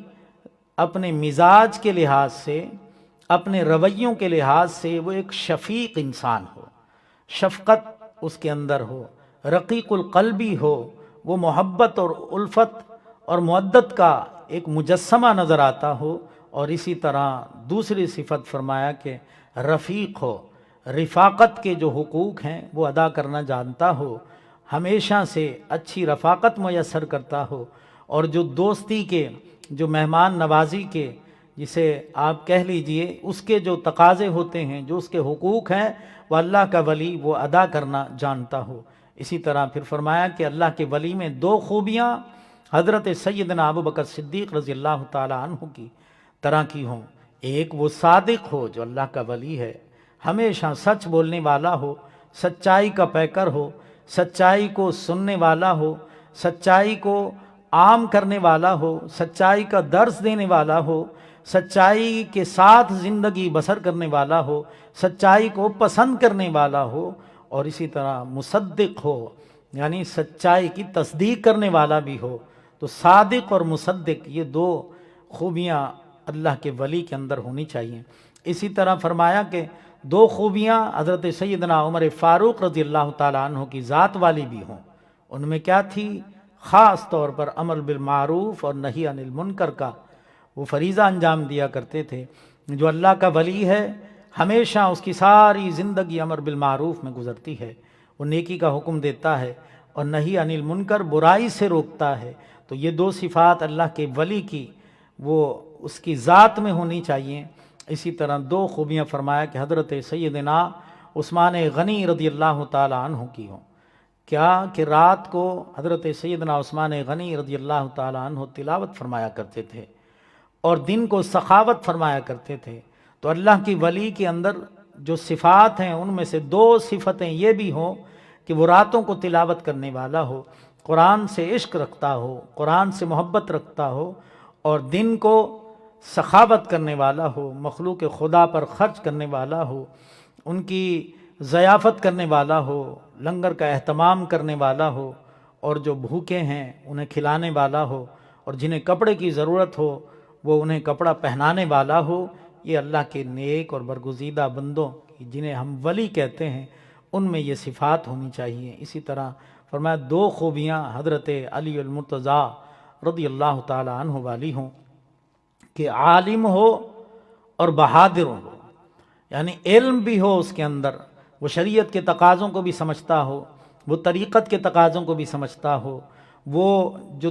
اپنے مزاج کے لحاظ سے، اپنے رویوں کے لحاظ سے وہ ایک شفیق انسان ہو، شفقت اس کے اندر ہو، رقیق القلبی ہو، وہ محبت اور الفت اور مودت کا ایک مجسمہ نظر آتا ہو، اور اسی طرح دوسری صفت فرمایا کہ رفیق ہو، رفاقت کے جو حقوق ہیں وہ ادا کرنا جانتا ہو، ہمیشہ سے اچھی رفاقت میسر کرتا ہو، اور جو دوستی کے، جو مہمان نوازی کے، جسے آپ کہہ لیجئے اس کے جو تقاضے ہوتے ہیں، جو اس کے حقوق ہیں، وہ اللہ کا ولی وہ ادا کرنا جانتا ہو۔ اسی طرح پھر فرمایا کہ اللہ کے ولی میں 2 خوبیاں حضرت سیدنا ابوبکر صدیق رضی اللہ تعالی عنہ کی طرح کی ہوں۔ ایک وہ صادق ہو جو اللہ کا ولی ہے، ہمیشہ سچ بولنے والا ہو، سچائی کا پیکر ہو، سچائی کو سننے والا ہو، سچائی کو عام کرنے والا ہو، سچائی کا درس دینے والا ہو، سچائی کے ساتھ زندگی بسر کرنے والا ہو، سچائی کو پسند کرنے والا ہو، اور اسی طرح مصدق ہو، یعنی سچائی کی تصدیق کرنے والا بھی ہو۔ تو صادق اور مصدق یہ 2 خوبیاں اللہ کے ولی کے اندر ہونی چاہیے۔ اسی طرح فرمایا کہ 2 خوبیاں حضرت سیدنا عمر فاروق رضی اللہ تعالیٰ عنہ کی ذات والی بھی ہوں۔ ان میں کیا تھی؟ خاص طور پر امر بالمعروف اور نہی عن المنکر کا وہ فریضہ انجام دیا کرتے تھے۔ جو اللہ کا ولی ہے ہمیشہ اس کی ساری زندگی امر بالمعروف میں گزرتی ہے، وہ نیکی کا حکم دیتا ہے اور نہی عن المنکر برائی سے روکتا ہے۔ تو یہ 2 صفات اللہ کے ولی کی وہ اس کی ذات میں ہونی چاہیے۔ اسی طرح 2 خوبیاں فرمایا کہ حضرت سیدنا عثمان غنی رضی اللہ تعالی عنہ کی ہوں۔ کیا کہ رات کو حضرت سیدنا عثمان غنی رضی اللہ تعالی عنہ تلاوت فرمایا کرتے تھے اور دن کو سخاوت فرمایا کرتے تھے۔ تو اللہ کی ولی کے اندر جو صفات ہیں ان میں سے 2 صفتیں یہ بھی ہوں کہ وہ راتوں کو تلاوت کرنے والا ہو، قرآن سے عشق رکھتا ہو، قرآن سے محبت رکھتا ہو، اور دن کو سخاوت کرنے والا ہو، مخلوق خدا پر خرچ کرنے والا ہو، ان کی ضیافت کرنے والا ہو، لنگر کا اہتمام کرنے والا ہو، اور جو بھوکے ہیں انہیں کھلانے والا ہو، اور جنہیں کپڑے کی ضرورت ہو وہ انہیں کپڑا پہنانے والا ہو۔ یہ اللہ کے نیک اور برگزیدہ بندوں جنہیں ہم ولی کہتے ہیں ان میں یہ صفات ہونی چاہیے۔ اسی طرح فرمایا 2 خوبیاں حضرت علی المرتضیٰ رضی اللہ تعالی عنہ والی ہوں کہ عالم ہو اور بہادر ہو، یعنی علم بھی ہو اس کے اندر، وہ شریعت کے تقاضوں کو بھی سمجھتا ہو، وہ طریقت کے تقاضوں کو بھی سمجھتا ہو، وہ جو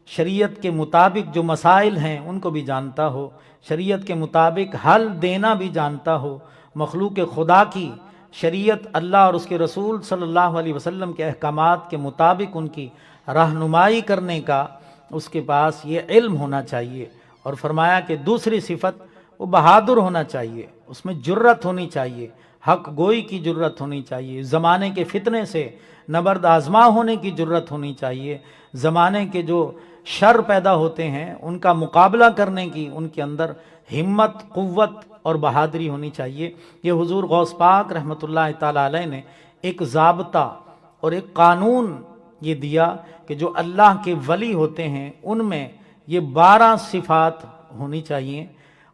شریعت کے مطابق جو مسائل ہیں ان کو بھی جانتا ہو، شریعت کے مطابق حل دینا بھی جانتا ہو، مخلوق خدا کی شریعت اللہ اور اس کے رسول صلی اللہ علیہ وسلم کے احکامات کے مطابق ان کی رہنمائی کرنے کا اس کے پاس یہ علم ہونا چاہیے۔ اور فرمایا کہ دوسری صفت وہ بہادر ہونا چاہیے، اس میں جرت ہونی چاہیے، حق گوئی کی جرت ہونی چاہیے، زمانے کے فتنے سے نبرد آزما ہونے کی جرت ہونی چاہیے، زمانے کے جو شر پیدا ہوتے ہیں ان کا مقابلہ کرنے کی ان کے اندر ہمت، قوت اور بہادری ہونی چاہیے۔ یہ حضور غوث پاک رحمۃ اللہ تعالی علیہ نے ایک ضابطہ اور ایک قانون یہ دیا کہ جو اللہ کے ولی ہوتے ہیں ان میں یہ 12 صفات ہونی چاہیے۔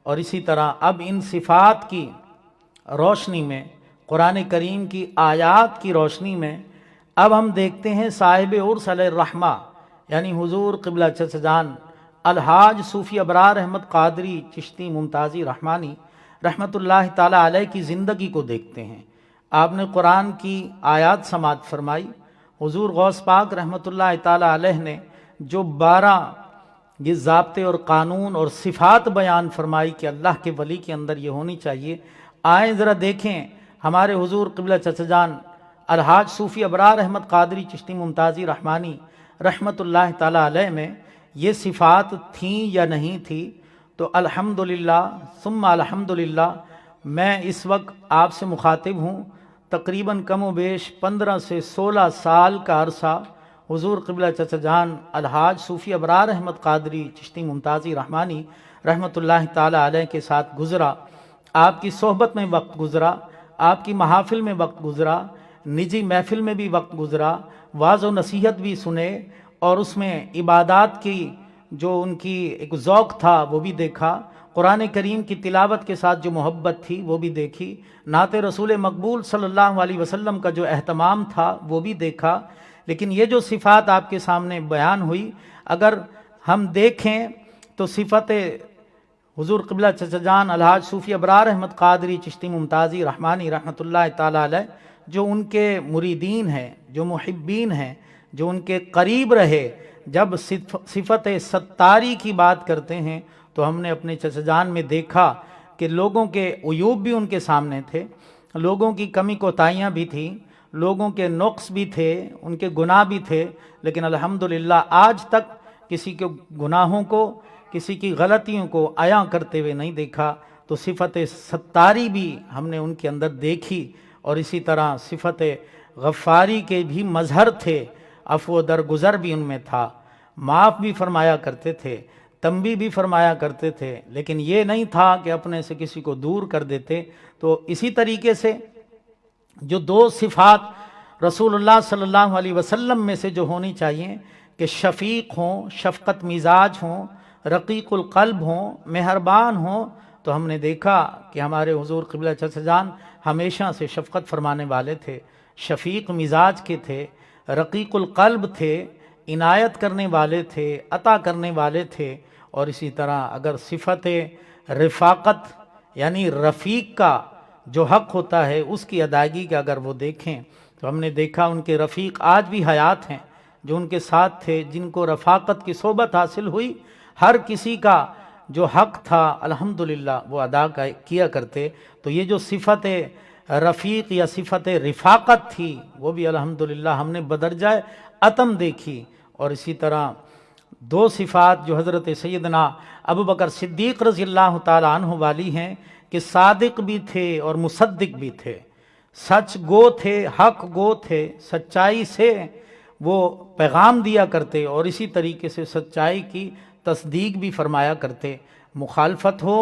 اور اسی طرح اب ان صفات کی روشنی میں قرآن کریم کی آیات کی روشنی میں اب ہم دیکھتے ہیں صاحب عرس علیہ الرحمہ یعنی حضور قبلہ چچا جان الحاج صوفی ابرار احمد قادری چشتی ممتازی رحمانی رحمۃ اللہ تعالی علیہ کی زندگی کو دیکھتے ہیں۔ آپ نے قرآن کی آیات سماعت فرمائی، حضور غوث پاک رحمۃ اللہ تعالی علیہ نے جو 12 یہ ضابطے اور قانون اور صفات بیان فرمائی کہ اللہ کے ولی کے اندر یہ ہونی چاہیے، آئیں ذرا دیکھیں ہمارے حضور قبلہ چچا جان الحاج صوفی ابرار احمد قادری چشتی ممتازی رحمانی رحمۃ اللہ تعالی علیہ میں یہ صفات تھیں یا نہیں تھیں؟ تو الحمدللہ ثم الحمدللہ میں اس وقت آپ سے مخاطب ہوں، تقریباً کم و بیش 15 سے 16 سال کا عرصہ حضور قبلہ چچا جان الحاج صوفی ابرار احمد قادری چشتی ممتازی رحمانی رحمۃ اللہ تعالی علیہ کے ساتھ گزرا، آپ کی صحبت میں وقت گزرا، آپ کی محافل میں وقت گزرا، نجی محفل میں بھی وقت گزرا، واعظ و نصیحت بھی سنے، اور اس میں عبادات کی جو ان کی ایک ذوق تھا وہ بھی دیکھا، قرآن کریم کی تلاوت کے ساتھ جو محبت تھی وہ بھی دیکھی، نعت رسول مقبول صلی اللہ علیہ وسلم کا جو اہتمام تھا وہ بھی دیکھا۔ لیکن یہ جو صفات آپ کے سامنے بیان ہوئی، اگر ہم دیکھیں تو صفت حضور قبلہ چچا جان الحاج صوفی ابرار احمد قادری چشتی ممتازی رحمانی رحمۃ اللہ تعالی علیہ جو ان کے مریدین ہیں، جو محبین ہیں، جو ان کے قریب رہے، جب صفت ستاری کی بات کرتے ہیں تو ہم نے اپنے چچا جان میں دیکھا کہ لوگوں کے عیوب بھی ان کے سامنے تھے، لوگوں کی کمی کوتاہیاں بھی تھیں، لوگوں کے نقص بھی تھے، ان کے گناہ بھی تھے، لیکن الحمدللہ آج تک کسی کے گناہوں کو، کسی کی غلطیوں کو عیاں کرتے ہوئے نہیں دیکھا۔ تو صفت ستاری بھی ہم نے ان کے اندر دیکھی، اور اسی طرح صفت غفاری کے بھی مظہر تھے، عفو و درگزر بھی ان میں تھا، معاف بھی فرمایا کرتے تھے، تنبیہ بھی فرمایا کرتے تھے، لیکن یہ نہیں تھا کہ اپنے سے کسی کو دور کر دیتے۔ تو اسی طریقے سے جو 2 صفات رسول اللہ صلی اللہ علیہ وسلم میں سے جو ہونی چاہیے کہ شفیق ہوں، شفقت مزاج ہوں، رقیق القلب ہوں، مہربان ہوں، تو ہم نے دیکھا کہ ہمارے حضور قبلہ چچا جان ہمیشہ سے شفقت فرمانے والے تھے، شفیق مزاج کے تھے، رقیق القلب تھے، عنایت کرنے والے تھے، عطا کرنے والے تھے۔ اور اسی طرح اگر صفت رفاقت یعنی رفیق کا جو حق ہوتا ہے اس کی ادائیگی کا اگر وہ دیکھیں تو ہم نے دیکھا ان کے رفیق آج بھی حیات ہیں، جو ان کے ساتھ تھے، جن کو رفاقت کی صحبت حاصل ہوئی، ہر کسی کا جو حق تھا الحمدللہ وہ ادا کیا کرتے۔ تو یہ جو صفت رفیق یا صفت رفاقت تھی وہ بھی الحمدللہ ہم نے بدرجہ عتم دیکھی۔ اور اسی طرح 2 صفات جو حضرت سیدنا ابوبکر صدیق رضی اللہ تعالیٰ عنہ والی ہیں کہ صادق بھی تھے اور مصدق بھی تھے، سچ گو تھے، حق گو تھے، سچائی سے وہ پیغام دیا کرتے، اور اسی طریقے سے سچائی کی تصدیق بھی فرمایا کرتے۔ مخالفت ہو،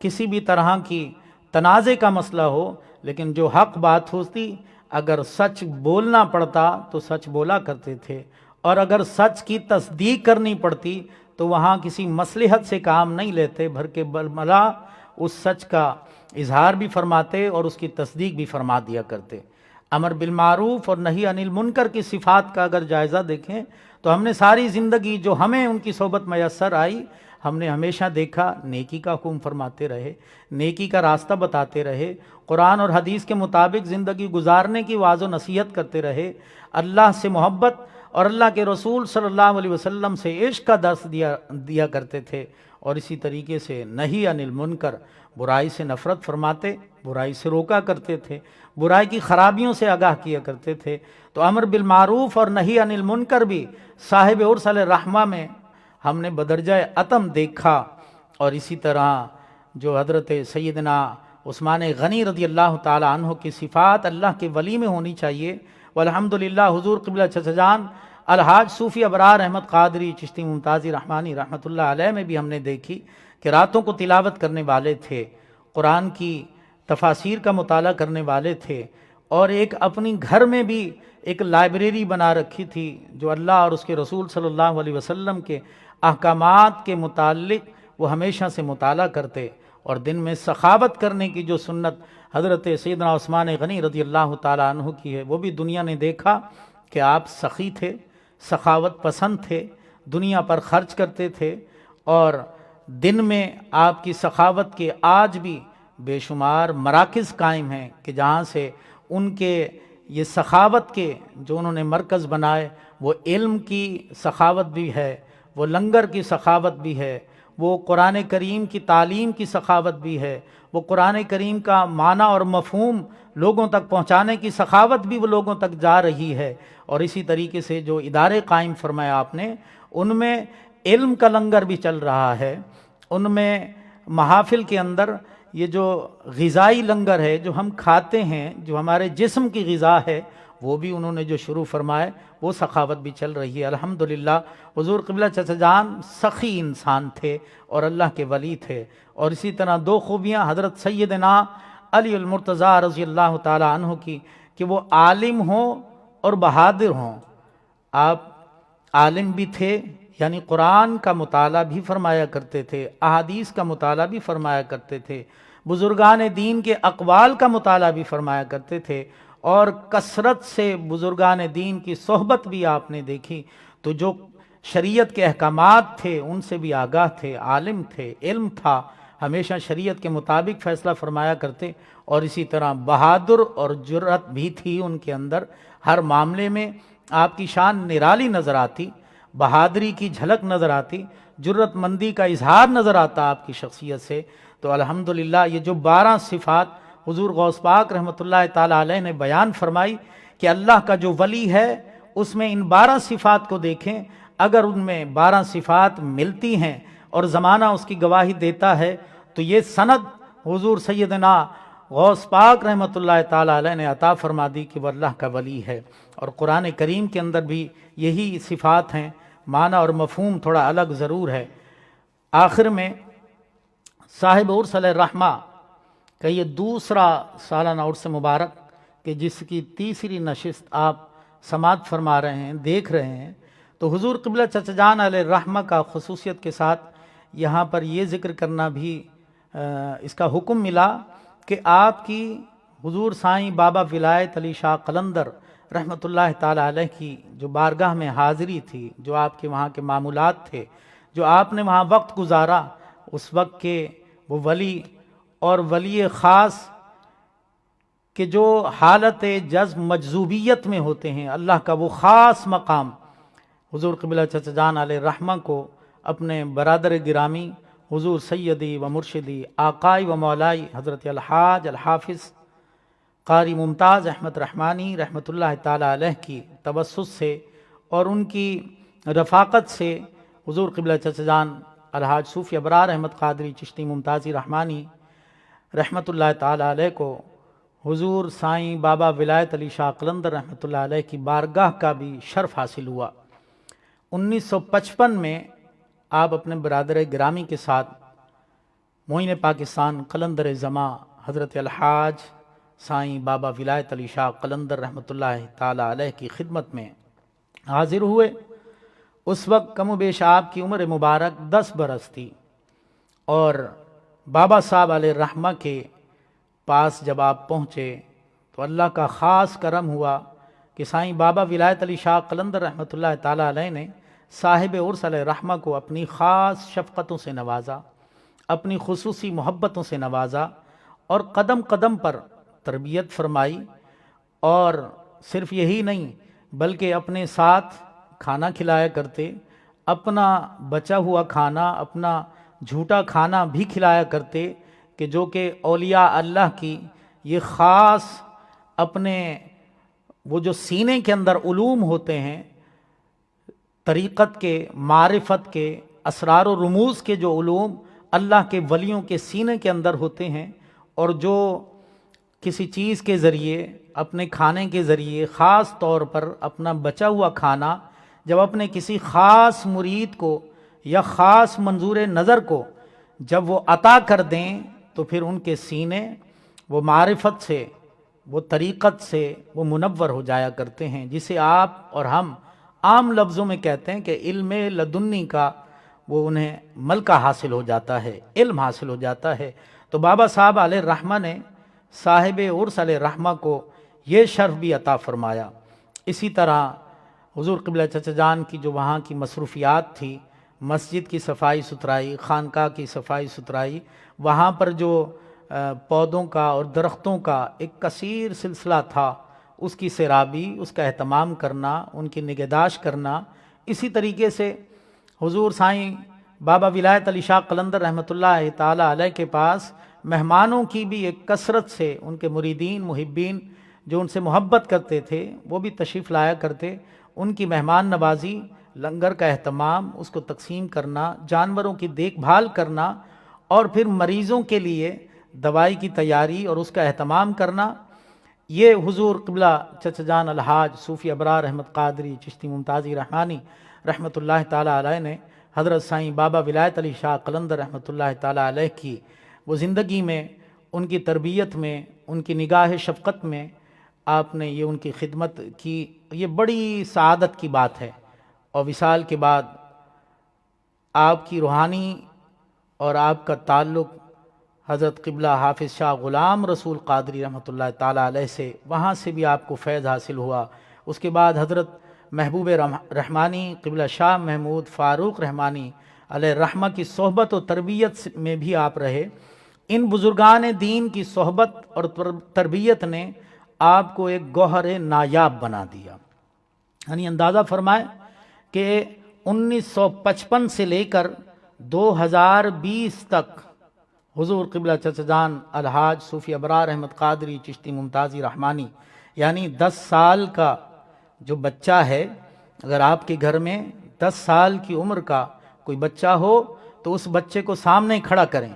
کسی بھی طرح کی تنازع کا مسئلہ ہو، لیکن جو حق بات ہوتی، اگر سچ بولنا پڑتا تو سچ بولا کرتے تھے، اور اگر سچ کی تصدیق کرنی پڑتی تو وہاں کسی مصلحت سے کام نہیں لیتے، بھر کے بلا اس سچ کا اظہار بھی فرماتے اور اس کی تصدیق بھی فرما دیا کرتے۔ امر بالمعروف اور نہی عن المنکر کی صفات کا اگر جائزہ دیکھیں تو ہم نے ساری زندگی جو ہمیں ان کی صحبت میسر آئی، ہم نے ہمیشہ دیکھا نیکی کا حکم فرماتے رہے، نیکی کا راستہ بتاتے رہے، قرآن اور حدیث کے مطابق زندگی گزارنے کی واعظ و نصیحت کرتے رہے، اللہ سے محبت اور اللہ کے رسول صلی اللہ علیہ وسلم سے عشق کا درس دیا کرتے تھے، اور اسی طریقے سے نہی عن المنکر، برائی سے نفرت فرماتے، برائی سے روکا کرتے تھے، برائی کی خرابیوں سے آگاہ کیا کرتے تھے۔ تو امر بالمعروف اور نہی عن المنکر بھی صاحب عرس علیہ الرحمہ میں ہم نے بدرجہ عتم دیکھا۔ اور اسی طرح جو حضرت سیدنا عثمان غنی رضی اللہ تعالی عنہ کی صفات اللہ کے ولی میں ہونی چاہیے، والحمدللہ حضور قبلہ چچا جان الحاج صوفی ابرار احمد قادری چشتی ممتازی رحمانی رحمۃ اللہ علیہ میں بھی ہم نے دیکھی کہ راتوں کو تلاوت کرنے والے تھے، قرآن کی تفاسیر کا مطالعہ کرنے والے تھے، اور ایک اپنی گھر میں بھی ایک لائبریری بنا رکھی تھی جو اللہ اور اس کے رسول صلی اللہ علیہ وسلم کے احکامات کے متعلق وہ ہمیشہ سے مطالعہ کرتے، اور دن میں سخاوت کرنے کی جو سنت حضرت سیدنا عثمان غنی رضی اللہ تعالیٰ عنہ کی ہے، وہ بھی دنیا نے دیکھا کہ آپ سخی تھے، سخاوت پسند تھے، دنیا پر خرچ کرتے تھے، اور دن میں آپ کی سخاوت کے آج بھی بے شمار مراکز قائم ہیں کہ جہاں سے ان کے یہ سخاوت کے جو انہوں نے مرکز بنائے، وہ علم کی سخاوت بھی ہے، وہ لنگر کی سخاوت بھی ہے، وہ قرآن کریم کی تعلیم کی سخاوت بھی ہے، وہ قرآن کریم کا معنی اور مفہوم لوگوں تک پہنچانے کی سخاوت بھی وہ لوگوں تک جا رہی ہے۔ اور اسی طریقے سے جو ادارے قائم فرمایا آپ نے، ان میں علم کا لنگر بھی چل رہا ہے، ان میں محافل کے اندر یہ جو غذائی لنگر ہے، جو ہم کھاتے ہیں، جو ہمارے جسم کی غذا ہے، وہ بھی انہوں نے جو شروع فرمائے، وہ سخاوت بھی چل رہی ہے الحمدللہ۔ حضور قبلہ چچا جان سخی انسان تھے اور اللہ کے ولی تھے، اور اسی طرح دو خوبیاں حضرت سیدنا علی المرتضیٰ رضی اللہ تعالی عنہ کی، کہ وہ عالم ہوں اور بہادر ہوں۔ آپ عالم بھی تھے، یعنی قرآن کا مطالعہ بھی فرمایا کرتے تھے، احادیث کا مطالعہ بھی فرمایا کرتے تھے، بزرگان دین کے اقوال کا مطالعہ بھی فرمایا کرتے تھے، اور کثرت سے بزرگان دین کی صحبت بھی آپ نے دیکھی، تو جو شریعت کے احکامات تھے ان سے بھی آگاہ تھے، عالم تھے، علم تھا، ہمیشہ شریعت کے مطابق فیصلہ فرمایا کرتے، اور اسی طرح بہادر اور جرأت بھی تھی ان کے اندر۔ ہر معاملے میں آپ کی شان نرالی نظر آتی، بہادری کی جھلک نظر آتی، جرأت مندی کا اظہار نظر آتا آپ کی شخصیت سے۔ تو الحمدللہ یہ جو 12 صفات حضور غوث پاک رحمۃ اللہ تعالیٰ علیہ نے بیان فرمائی کہ اللہ کا جو ولی ہے اس میں ان 12 صفات کو دیکھیں، اگر ان میں 12 صفات ملتی ہیں اور زمانہ اس کی گواہی دیتا ہے، تو یہ سند حضور سیدنا غوث پاک رحمۃ اللہ تعالیٰ علیہ نے عطا فرما دی کہ وہ اللہ کا ولی ہے۔ اور قرآن کریم کے اندر بھی یہی صفات ہیں، معنی اور مفہوم تھوڑا الگ ضرور ہے۔ آخر میں صاحب عرس علیہ الرحمہ کا یہ دوسرا سالانہ عرس مبارک کہ جس کی تیسری نشست آپ سماعت فرما رہے ہیں، دیکھ رہے ہیں، تو حضور قبلہ چچا جان علیہ الرحمہ کا خصوصیت کے ساتھ یہاں پر یہ ذکر کرنا بھی اس کا حکم ملا کہ آپ کی حضور سائیں بابا ولایت علی شاہ قلندر رحمۃ اللہ تعالی علیہ کی جو بارگاہ میں حاضری تھی، جو آپ کے وہاں کے معمولات تھے، جو آپ نے وہاں وقت گزارا، اس وقت کے وہ ولی اور ولی خاص کہ جو حالت جذب مجذوبیت میں ہوتے ہیں، اللہ کا وہ خاص مقام حضور قبلہ چچا جان علیہ الرحمہ کو اپنے برادر گرامی حضور سیدی و مرشدی آقائی و مولائی حضرت الحاج الحافظ قاری ممتاز احمد رحمانی رحمۃ اللہ تعالی علیہ کی توسط سے اور ان کی رفاقت سے حضور قبلہ چچا جان الحاج صوفی ابرار احمد قادری چشتی ممتازی رحمانی رحمۃ اللہ تعالی علیہ کو حضور سائیں بابا ولایت علی شاہ قلندر رحمۃ اللہ علیہ کی بارگاہ کا بھی شرف حاصل ہوا۔ 1955 میں آپ اپنے برادر گرامی کے ساتھ معین پاکستان قلندر زماں حضرت الحاج سائیں بابا ولایت علی شاہ قلندر رحمۃ اللہ تعالی علیہ کی خدمت میں حاضر ہوئے۔ اس وقت کم و بیش آپ کی عمر مبارک 10 برس تھی، اور بابا صاحب علیہ الرحمہ کے پاس جب آپ پہنچے تو اللہ کا خاص کرم ہوا کہ سائیں بابا ولایت علی شاہ قلندر رحمۃ اللہ تعالی علیہ نے صاحب عرس علیہ الرحمہ کو اپنی خاص شفقتوں سے نوازا، اپنی خصوصی محبتوں سے نوازا، اور قدم قدم پر تربیت فرمائی۔ اور صرف یہی نہیں بلکہ اپنے ساتھ کھانا کھلایا کرتے، اپنا بچا ہوا کھانا، اپنا جھوٹا کھانا بھی کھلایا کرتے، کہ جو کہ اولیاء اللہ کی یہ خاص اپنے وہ جو سینے کے اندر علوم ہوتے ہیں، طریقت کے، معرفت کے، اسرار و رموز کے جو علوم اللہ کے ولیوں کے سینے کے اندر ہوتے ہیں، اور جو کسی چیز کے ذریعے، اپنے کھانے کے ذریعے، خاص طور پر اپنا بچا ہوا کھانا جب اپنے کسی خاص مرید کو یا خاص منظور نظر کو جب وہ عطا کر دیں تو پھر ان کے سینے وہ معرفت سے، وہ طریقت سے وہ منور ہو جایا کرتے ہیں، جسے آپ اور ہم عام لفظوں میں کہتے ہیں کہ علم لدنی کا وہ انہیں ملکہ حاصل ہو جاتا ہے، علم حاصل ہو جاتا ہے۔ تو بابا صاحب علیہ الرحمہ نے صاحب عرس علیہ الرحمہ کو یہ شرف بھی عطا فرمایا۔ اسی طرح حضور قبلہ چچا جان کی جو وہاں کی مصروفیات تھی، مسجد کی صفائی ستھرائی، خانقاہ کی صفائی ستھرائی، وہاں پر جو پودوں کا اور درختوں کا ایک کثیر سلسلہ تھا، اس کی سیرابی، اس کا اہتمام کرنا، ان کی نگہداشت کرنا۔ اسی طریقے سے حضور سائیں بابا ولایت علی شاہ قلندر رحمۃ اللہ تعالی علیہ کے پاس مہمانوں کی بھی ایک کثرت سے، ان کے مریدین محبین جو ان سے محبت کرتے تھے وہ بھی تشریف لایا کرتے۔ ان کی مہمان نوازی، لنگر کا اہتمام، اس کو تقسیم کرنا، جانوروں کی دیکھ بھال کرنا، اور پھر مریضوں کے لیے دوائی کی تیاری اور اس کا اہتمام کرنا، یہ حضور قبلہ چچا جان الحاج صوفی ابرار احمد قادری چشتی ممتازی رحمانی رحمۃ اللہ تعالی علیہ نے حضرت سائیں بابا ولایت علی شاہ قلندر رحمۃ اللہ تعالی علیہ کی وہ زندگی میں، ان کی تربیت میں، ان کی نگاہ شفقت میں آپ نے یہ ان کی خدمت کی، یہ بڑی سعادت کی بات ہے۔ اور وصال کے بعد آپ کی روحانی اور آپ کا تعلق حضرت قبلہ حافظ شاہ غلام رسول قادری رحمۃ اللہ تعالی علیہ سے، وہاں سے بھی آپ کو فیض حاصل ہوا۔ اس کے بعد حضرت محبوب رحمانی قبلہ شاہ محمود فاروق رحمانی علیہ الرحمہ کی صحبت و تربیت میں بھی آپ رہے۔ ان بزرگان دین کی صحبت اور تربیت نے آپ کو ایک گوہر نایاب بنا دیا۔ یعنی اندازہ فرمائے کہ 1955 سے لے کر 2020 تک حضور قبلہ چچا جان الحاج صوفی ابرار احمد قادری چشتی ممتازی رحمانی، یعنی 10 سال کا جو بچہ ہے، اگر آپ کے گھر میں 10 سال کی عمر کا کوئی بچہ ہو تو اس بچے کو سامنے کھڑا کریں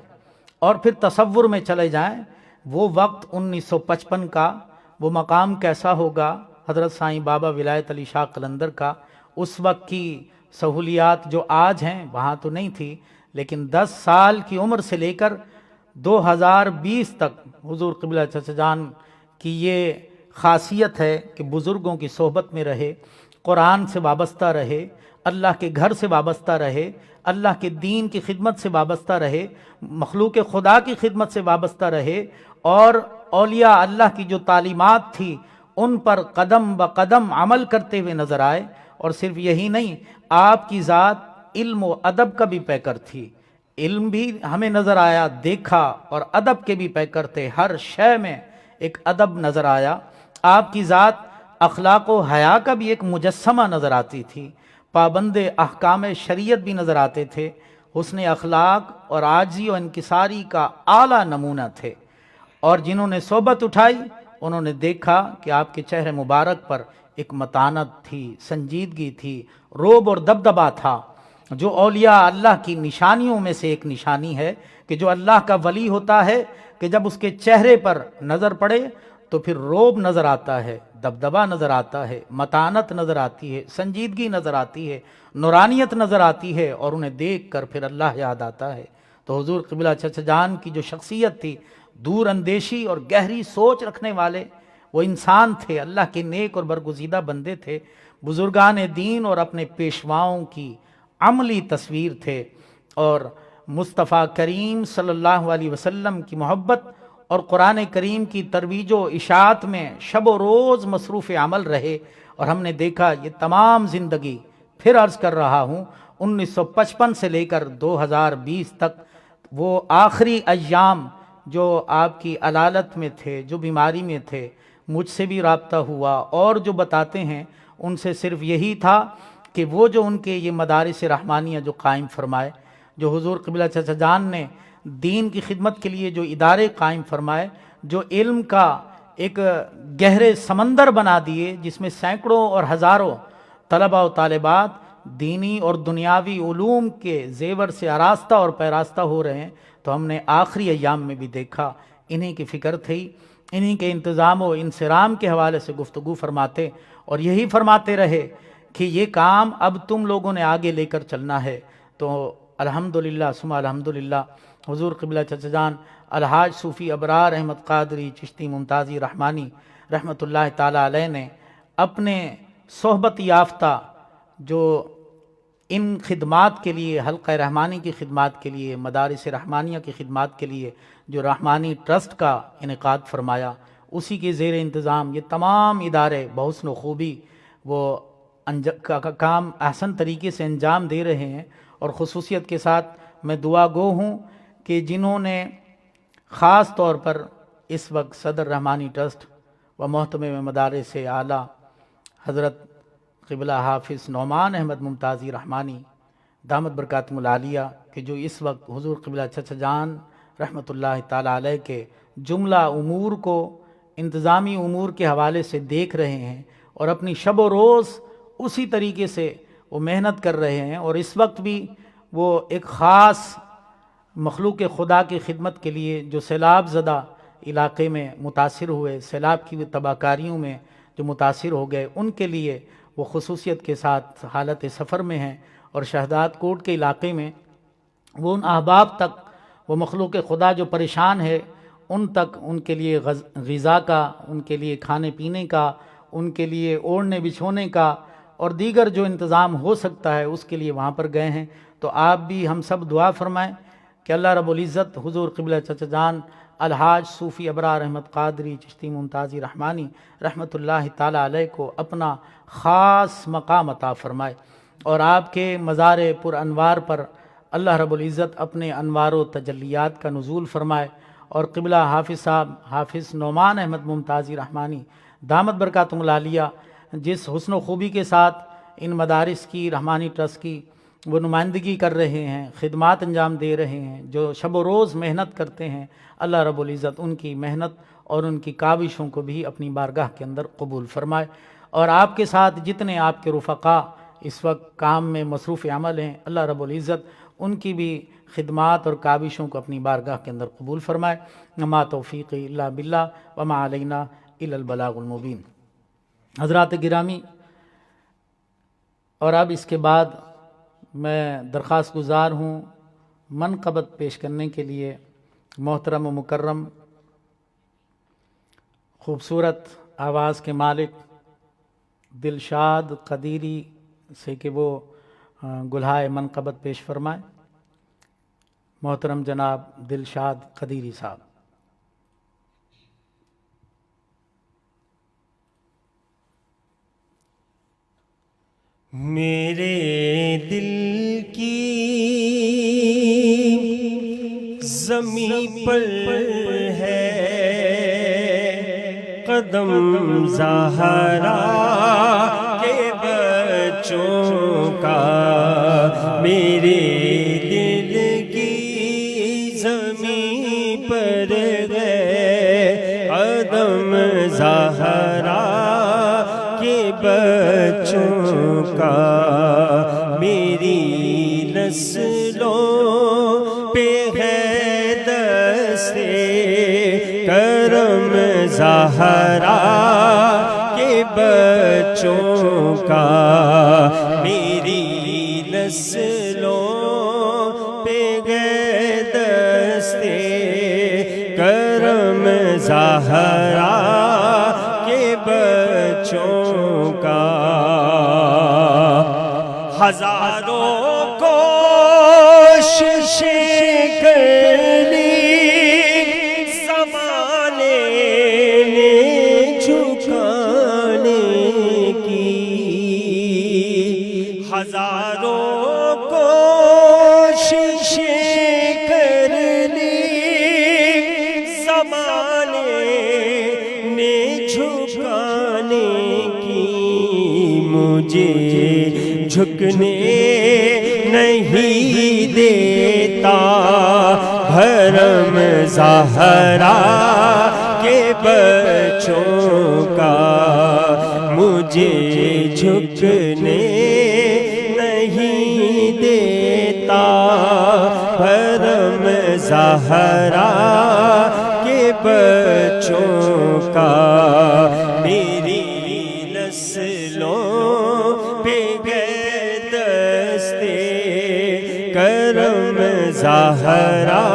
اور پھر تصور میں چلے جائیں وہ وقت 1955 کا، وہ مقام کیسا ہوگا حضرت سائیں بابا ولایت علی شاہ قلندر کا۔ اس وقت کی سہولیات جو آج ہیں وہاں تو نہیں تھی، لیکن 10 سال کی عمر سے لے کر 2020 تک حضور قبلہ چچا جان کی یہ خاصیت ہے کہ بزرگوں کی صحبت میں رہے، قرآن سے وابستہ رہے، اللہ کے گھر سے وابستہ رہے، اللہ کے دین کی خدمت سے وابستہ رہے، مخلوق خدا کی خدمت سے وابستہ رہے، اور اولیاء اللہ کی جو تعلیمات تھی ان پر قدم بقدم عمل کرتے ہوئے نظر آئے۔ اور صرف یہی نہیں، آپ کی ذات علم و ادب کا بھی پیکر تھی، علم بھی ہمیں نظر آیا، دیکھا، اور ادب کے بھی پیکر تھے، ہر شے میں ایک ادب نظر آیا۔ آپ کی ذات اخلاق و حیا کا بھی ایک مجسمہ نظر آتی تھی، پابند احکام شریعت بھی نظر آتے تھے، حسن اخلاق اور عاجزی و انکساری کا اعلیٰ نمونہ تھے۔ اور جنہوں نے صحبت اٹھائی انہوں نے دیکھا کہ آپ کے چہرے مبارک پر ایک متانت تھی، سنجیدگی تھی، رعب اور دبدبا تھا، جو اولیاء اللہ کی نشانیوں میں سے ایک نشانی ہے کہ جو اللہ کا ولی ہوتا ہے کہ جب اس کے چہرے پر نظر پڑے تو پھر رعب نظر آتا ہے، دبدبا نظر آتا ہے، متانت نظر آتی ہے، سنجیدگی نظر آتی ہے، نورانیت نظر آتی ہے، اور انہیں دیکھ کر پھر اللہ یاد آتا ہے۔ تو حضور قبلہ چچا جان کی جو شخصیت تھی، دور اندیشی اور گہری سوچ رکھنے والے وہ انسان تھے، اللہ کے نیک اور برگزیدہ بندے تھے، بزرگان دین اور اپنے پیشواؤں کی عملی تصویر تھے، اور مصطفیٰ کریم صلی اللہ علیہ وسلم کی محبت اور قرآن کریم کی ترویج و اشاعت میں شب و روز مصروف عمل رہے۔ اور ہم نے دیکھا یہ تمام زندگی، پھر عرض کر رہا ہوں، 1955 سے لے کر 2020 تک وہ آخری ایام جو آپ کی علالت میں تھے، جو بیماری میں تھے، مجھ سے بھی رابطہ ہوا، اور جو بتاتے ہیں ان سے صرف یہی تھا کہ وہ جو ان کے یہ مدارس رحمانیہ جو قائم فرمائے، جو حضور قبلہ چچا جان نے دین کی خدمت کے لیے جو ادارے قائم فرمائے، جو علم کا ایک گہرے سمندر بنا دیے جس میں سینکڑوں اور ہزاروں طلباء و طالبات دینی اور دنیاوی علوم کے زیور سے آراستہ اور پیراستہ ہو رہے ہیں، تو ہم نے آخری ایام میں بھی دیکھا انہی کی فکر تھی، انہی کے انتظام و انصرام کے حوالے سے گفتگو فرماتے، اور یہی فرماتے رہے کہ یہ کام اب تم لوگوں نے آگے لے کر چلنا ہے۔ تو الحمدللہ ثم الحمدللہ حضور قبلہ چچا جان الحاج صوفی ابرار احمد قادری چشتی ممتازی رحمانی رحمۃ اللہ تعالی علیہ نے اپنے صحبت یافتہ جو ان خدمات کے لیے، حلقہ رحمانی کی خدمات کے لیے، مدارس رحمانیہ کی خدمات کے لیے جو رحمانی ٹرسٹ کا انعقاد فرمایا، اسی کے زیر انتظام یہ تمام ادارے بحسن و خوبی وہ کام احسن طریقے سے انجام دے رہے ہیں۔ اور خصوصیت کے ساتھ میں دعا گو ہوں کہ جنہوں نے خاص طور پر اس وقت صدر رحمانی ٹرسٹ و محتمم مدارس اعلیٰ حضرت قبلہ حافظ نعمان احمد ممتازی رحمانی دامت برکاتہم العالیہ کہ جو اس وقت حضور قبلہ چچا جان رحمۃ اللہ تعالیٰ علیہ کے جملہ امور کو انتظامی امور کے حوالے سے دیکھ رہے ہیں اور اپنی شب و روز اسی طریقے سے وہ محنت کر رہے ہیں، اور اس وقت بھی وہ ایک خاص مخلوق خدا کی خدمت کے لیے جو سیلاب زدہ علاقے میں متاثر ہوئے، سیلاب کی تباہ کاریوں میں جو متاثر ہو گئے، ان کے لیے وہ خصوصیت کے ساتھ حالت سفر میں ہیں، اور شہداد کوٹ کے علاقے میں وہ ان احباب تک، وہ مخلوق خدا جو پریشان ہے ان تک ان کے لیے غذا کا، ان کے لیے کھانے پینے کا، ان کے لیے اوڑھنے بچھونے کا اور دیگر جو انتظام ہو سکتا ہے اس کے لیے وہاں پر گئے ہیں۔ تو آپ بھی ہم سب دعا فرمائیں کہ اللہ رب العزت حضور قبلہ چچا جان الحاج صوفی ابرار احمد قادری چشتی ممتازی رحمانی رحمۃ اللہ تعالیٰ علیہ کو اپنا خاص مقام عطا فرمائے، اور آپ کے مزار پر انوار پر اللہ رب العزت اپنے انوار و تجلیات کا نزول فرمائے، اور قبلہ حافظ صاحب حافظ نعمان احمد ممتازی رحمانی دامت برکاتہم العالیہ جس حسن و خوبی کے ساتھ ان مدارس کی، رحمانی ٹرسٹ کی وہ نمائندگی کر رہے ہیں، خدمات انجام دے رہے ہیں، جو شب و روز محنت کرتے ہیں، اللہ رب العزت ان کی محنت اور ان کی کاوشوں کو بھی اپنی بارگاہ کے اندر قبول فرمائے، اور آپ کے ساتھ جتنے آپ کے رفقا اس وقت کام میں مصروف عمل ہیں، اللہ رب العزت ان کی بھی خدمات اور کاوشوں کو اپنی بارگاہ کے اندر قبول فرمائے۔ ما توفیقی الا باللہ وما علینا الا البلاغ المبین۔ حضرات گرامی، اور اب اس کے بعد میں درخواست گزار ہوں منقبت پیش کرنے کے لیے محترم و مکرم خوبصورت آواز کے مالک دلشاد قدیری سے کہ وہ گلہائے منقبت پیش فرمائے۔ محترم جناب دلشاد قدیری صاحب۔ میرے دل کی زمین پر ہے قدم زہرا کے بچوں کا، میرے دل کی زمین پر ہے قدم زہرا کے بچوں کا، میری نسلوں پہ ہے دست کرم زہرا کے بچوں کا، میری نسلوں پہ ہے دست کرم زہرا کے بچوں کا، ہزاروں کوششیں کر لی زمانے نے جھکانے کی، ہزاروں کوششیں کر لی زمانے نے جھکانے کی، مجھے جھکنے نہیں دیتا بھرم زہرا کے بچوں کا، مجھے جھکنے نہیں دیتا بھرم زہرا کے بچوں کا، میری نسلوں پہ گئے دستے کرم زہرا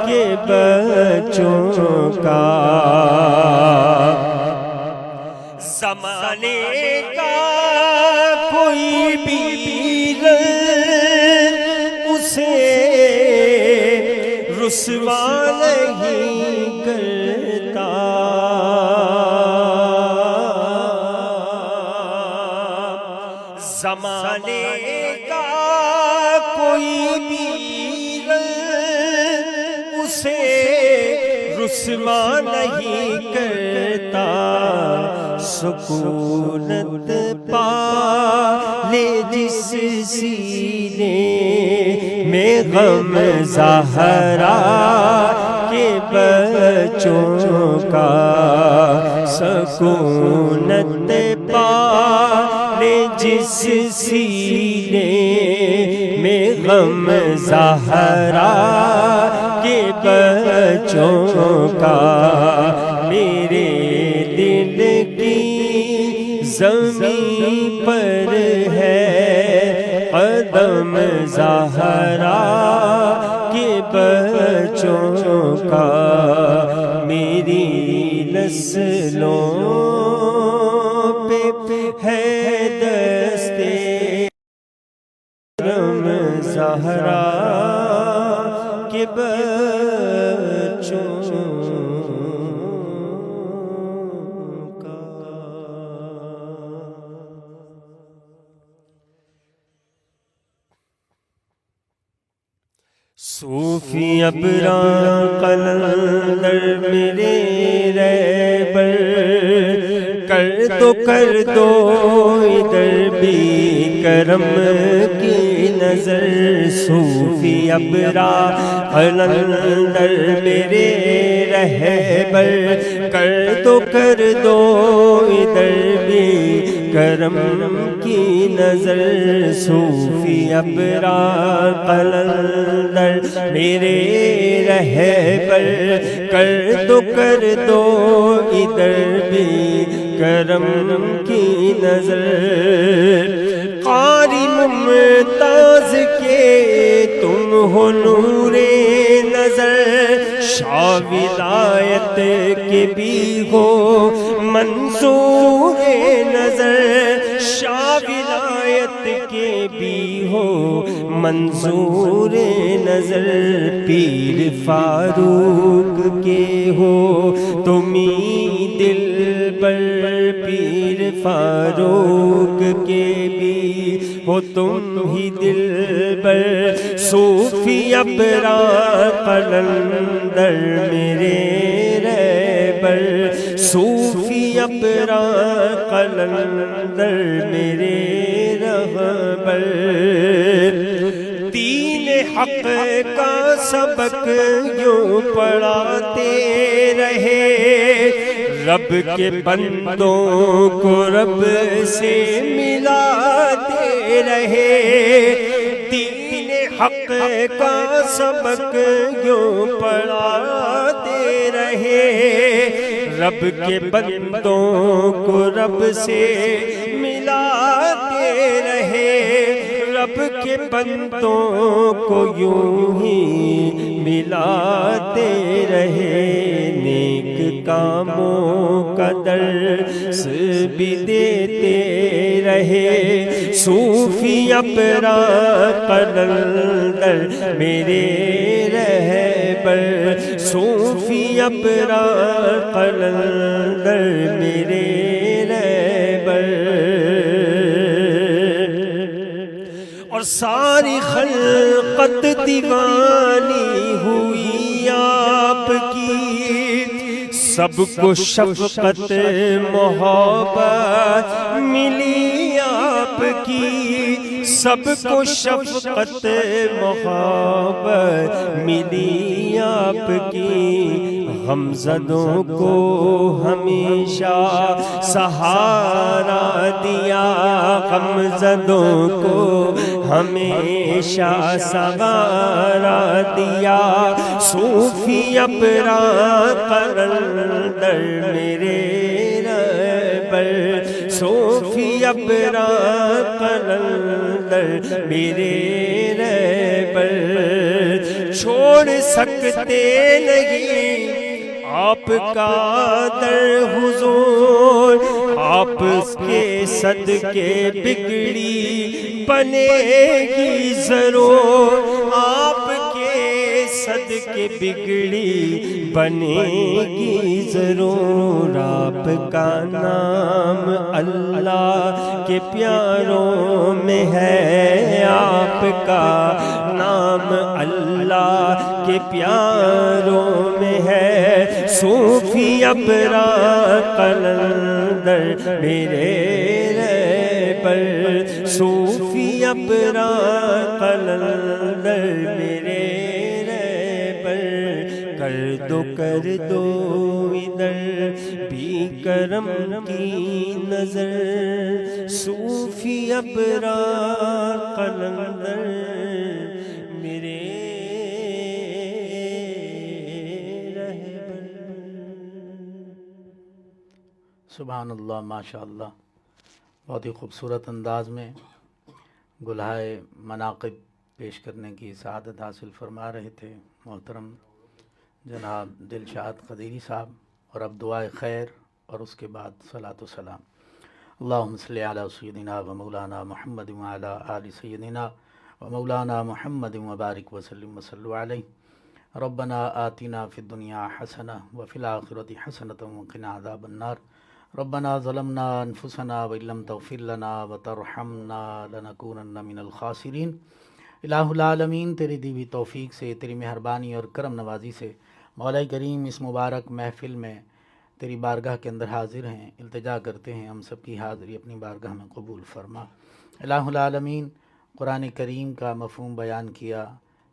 کے بچوں کا، زمانے کا کوئی بھی رسوا نہیں کرتا، زمانے کا کوئی بھی رنگ اسے رسوا نہیں کرتا، سکونت پا لے جس سینے میں غم زہرا کے بچوں کا، سکونت پا لے جس سینے میں غم زہرا کے بچوں کا، میرے دل کی زمین پر ہے قدم زہرا کے بچوں کا، میری نسلوں پہ ہے دستے کرم زہرا کے بچوں کا۔ صوفی ابرار قلندر میرے رہبر، کر دو ادھر بھی کرم کی نظر، صوفی ابرار قلندر میرے رہبر، کر دو ادھر بھی کرم کی نظر، صوفی ابرار قلندر میرے رہبر، کر دو ادھر بھی کرم کی نظر، قاری ممتاز کے تم ہو نور نظر، شاہ ولایت کے بھی ہو منظور نظر، شاہ ولایت کے بھی ہو منظور نظر، پیر فاروق کے ہو تمہیں دل بر، پیر فاروق کے بھی ہو تم ہی دل بر، صوفی ابرار قلندر میرے رہبر، صوفی ابرار قلندر میرے رہبر، دین حق کا سبق یوں پڑھاتے رہے، رب کے بندوں کو رب سے ملاتے رہے، دین حق کا سبق یوں پڑھاتے رہے، رب کے بندوں کو رب سے ملاتے رہے، رب کے بندوں کو یوں ہی ملاتے رہے، نیک کاموں کا درس بھی دیتے رہے، صوفی ابرار قلندر میرے رہبر، صوفی ابرار قلندر میرے رہبر، اور ساری خلقت دیوانی ہوئی آپ کی، سب کو شفقت محبت ملی آپ کی، سب کو شفقت محبت ملی آپ کی، غمزدوں کو ہمیشہ سہارا دیا، غمزدوں کو ہمیشہ سہارا دیا، صوفی ابرار قلندر میرے رہبر، صوفی ابرار قلندر میرے رہبر، چھوڑ سکتے نہیں آپ کا در حضور، آپ کے صدقے بگڑی بنے گی ضرور، آپ کے صدقے بگڑی بنے گی ضرور آپ کا نام اللہ کے پیاروں میں ہے، آپ کا نام اللہ کے پیاروں میں ہے۔ صوفی ابرار قلندر میرے رہبر، صوفی ابرار قلندر میرے رہبر، کر دو ادھر بھی کرم کی نظر، صوفی ابرار قلندر میرے رہبر۔ سبحان اللہ، ماشاء اللہ، بہت ہی خوبصورت انداز میں گلہائے مناقب پیش کرنے کی سعادت حاصل فرما رہے تھے محترم جناب دلشاد قدیری صاحب، اور اب دعائے خیر اور اس کے بعد صلاۃ و سلام۔ اللہم صلی علی سیدنا و مولانا محمد وعلی آل سیدنا و مولانا محمد وبارک وسلم وصلوا علیہ۔ ربنا آتنا فی الدنیا حسنہ وفی الآخرۃ حسنۃ وقنا عذاب النار۔ ربنا ظلمنا انفسنا وان لم تغفر لنا وترحمنا لنکونن من الخاسرین۔ الہ العالمین، تیری دی ہوئی توفیق سے، تیری مہربانی اور کرم نوازی سے مولا کریم اس مبارک محفل میں تیری بارگاہ کے اندر حاضر ہیں، التجا کرتے ہیں ہم سب کی حاضری اپنی بارگاہ میں قبول فرما۔ الہ العالمین، قرآن کریم کا مفہوم بیان کیا،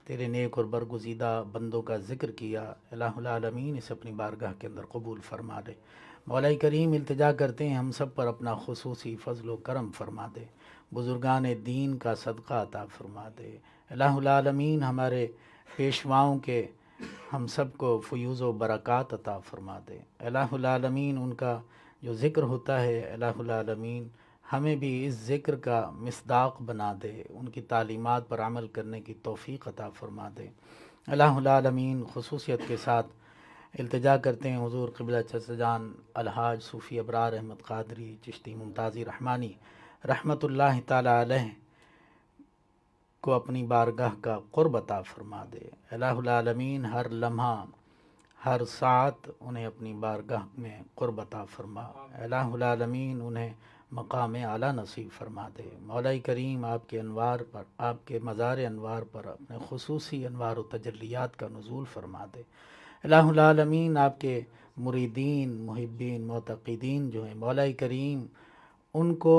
تیرے نیک اور برگزیدہ بندوں کا ذکر کیا، الہ العالمین اس اپنی بارگاہ کے اندر قبول فرما دے۔ مولا کریم، التجا کرتے ہیں ہم سب پر اپنا خصوصی فضل و کرم فرما دے، بزرگان دین کا صدقہ عطا فرما دے۔ الہ العالمین، ہمارے پیشواؤں کے ہم سب کو فیوز و برکات عطا فرما دے۔ الہ العالمین، ان کا جو ذکر ہوتا ہے، الہ العالمین ہمیں بھی اس ذکر کا مصداق بنا دے، ان کی تعلیمات پر عمل کرنے کی توفیق عطا فرما دے۔ الہ العالمین، خصوصیت کے ساتھ التجا کرتے ہیں حضور قبلہ چچا جان الحاج صوفی ابرار احمد قادری چشتی ممتازی رحمانی رحمۃ اللہ تعالی علیہ کو اپنی بارگاہ کا قرب عطا فرما دے۔ الہ العالمین، ہر لمحہ ہر ساعت انہیں اپنی بارگاہ میں قرب عطا فرما۔ الہ العالمین، انہیں مقام اعلیٰ نصیب فرما دے۔ مولا کریم، آپ کے انوار پر، آپ کے مزار انوار پر اپنے خصوصی انوار و تجلیات کا نزول فرما دے۔ الہ العالمین، آپ کے مریدین، محبین، معتقدین جو ہیں، مولا کریم ان کو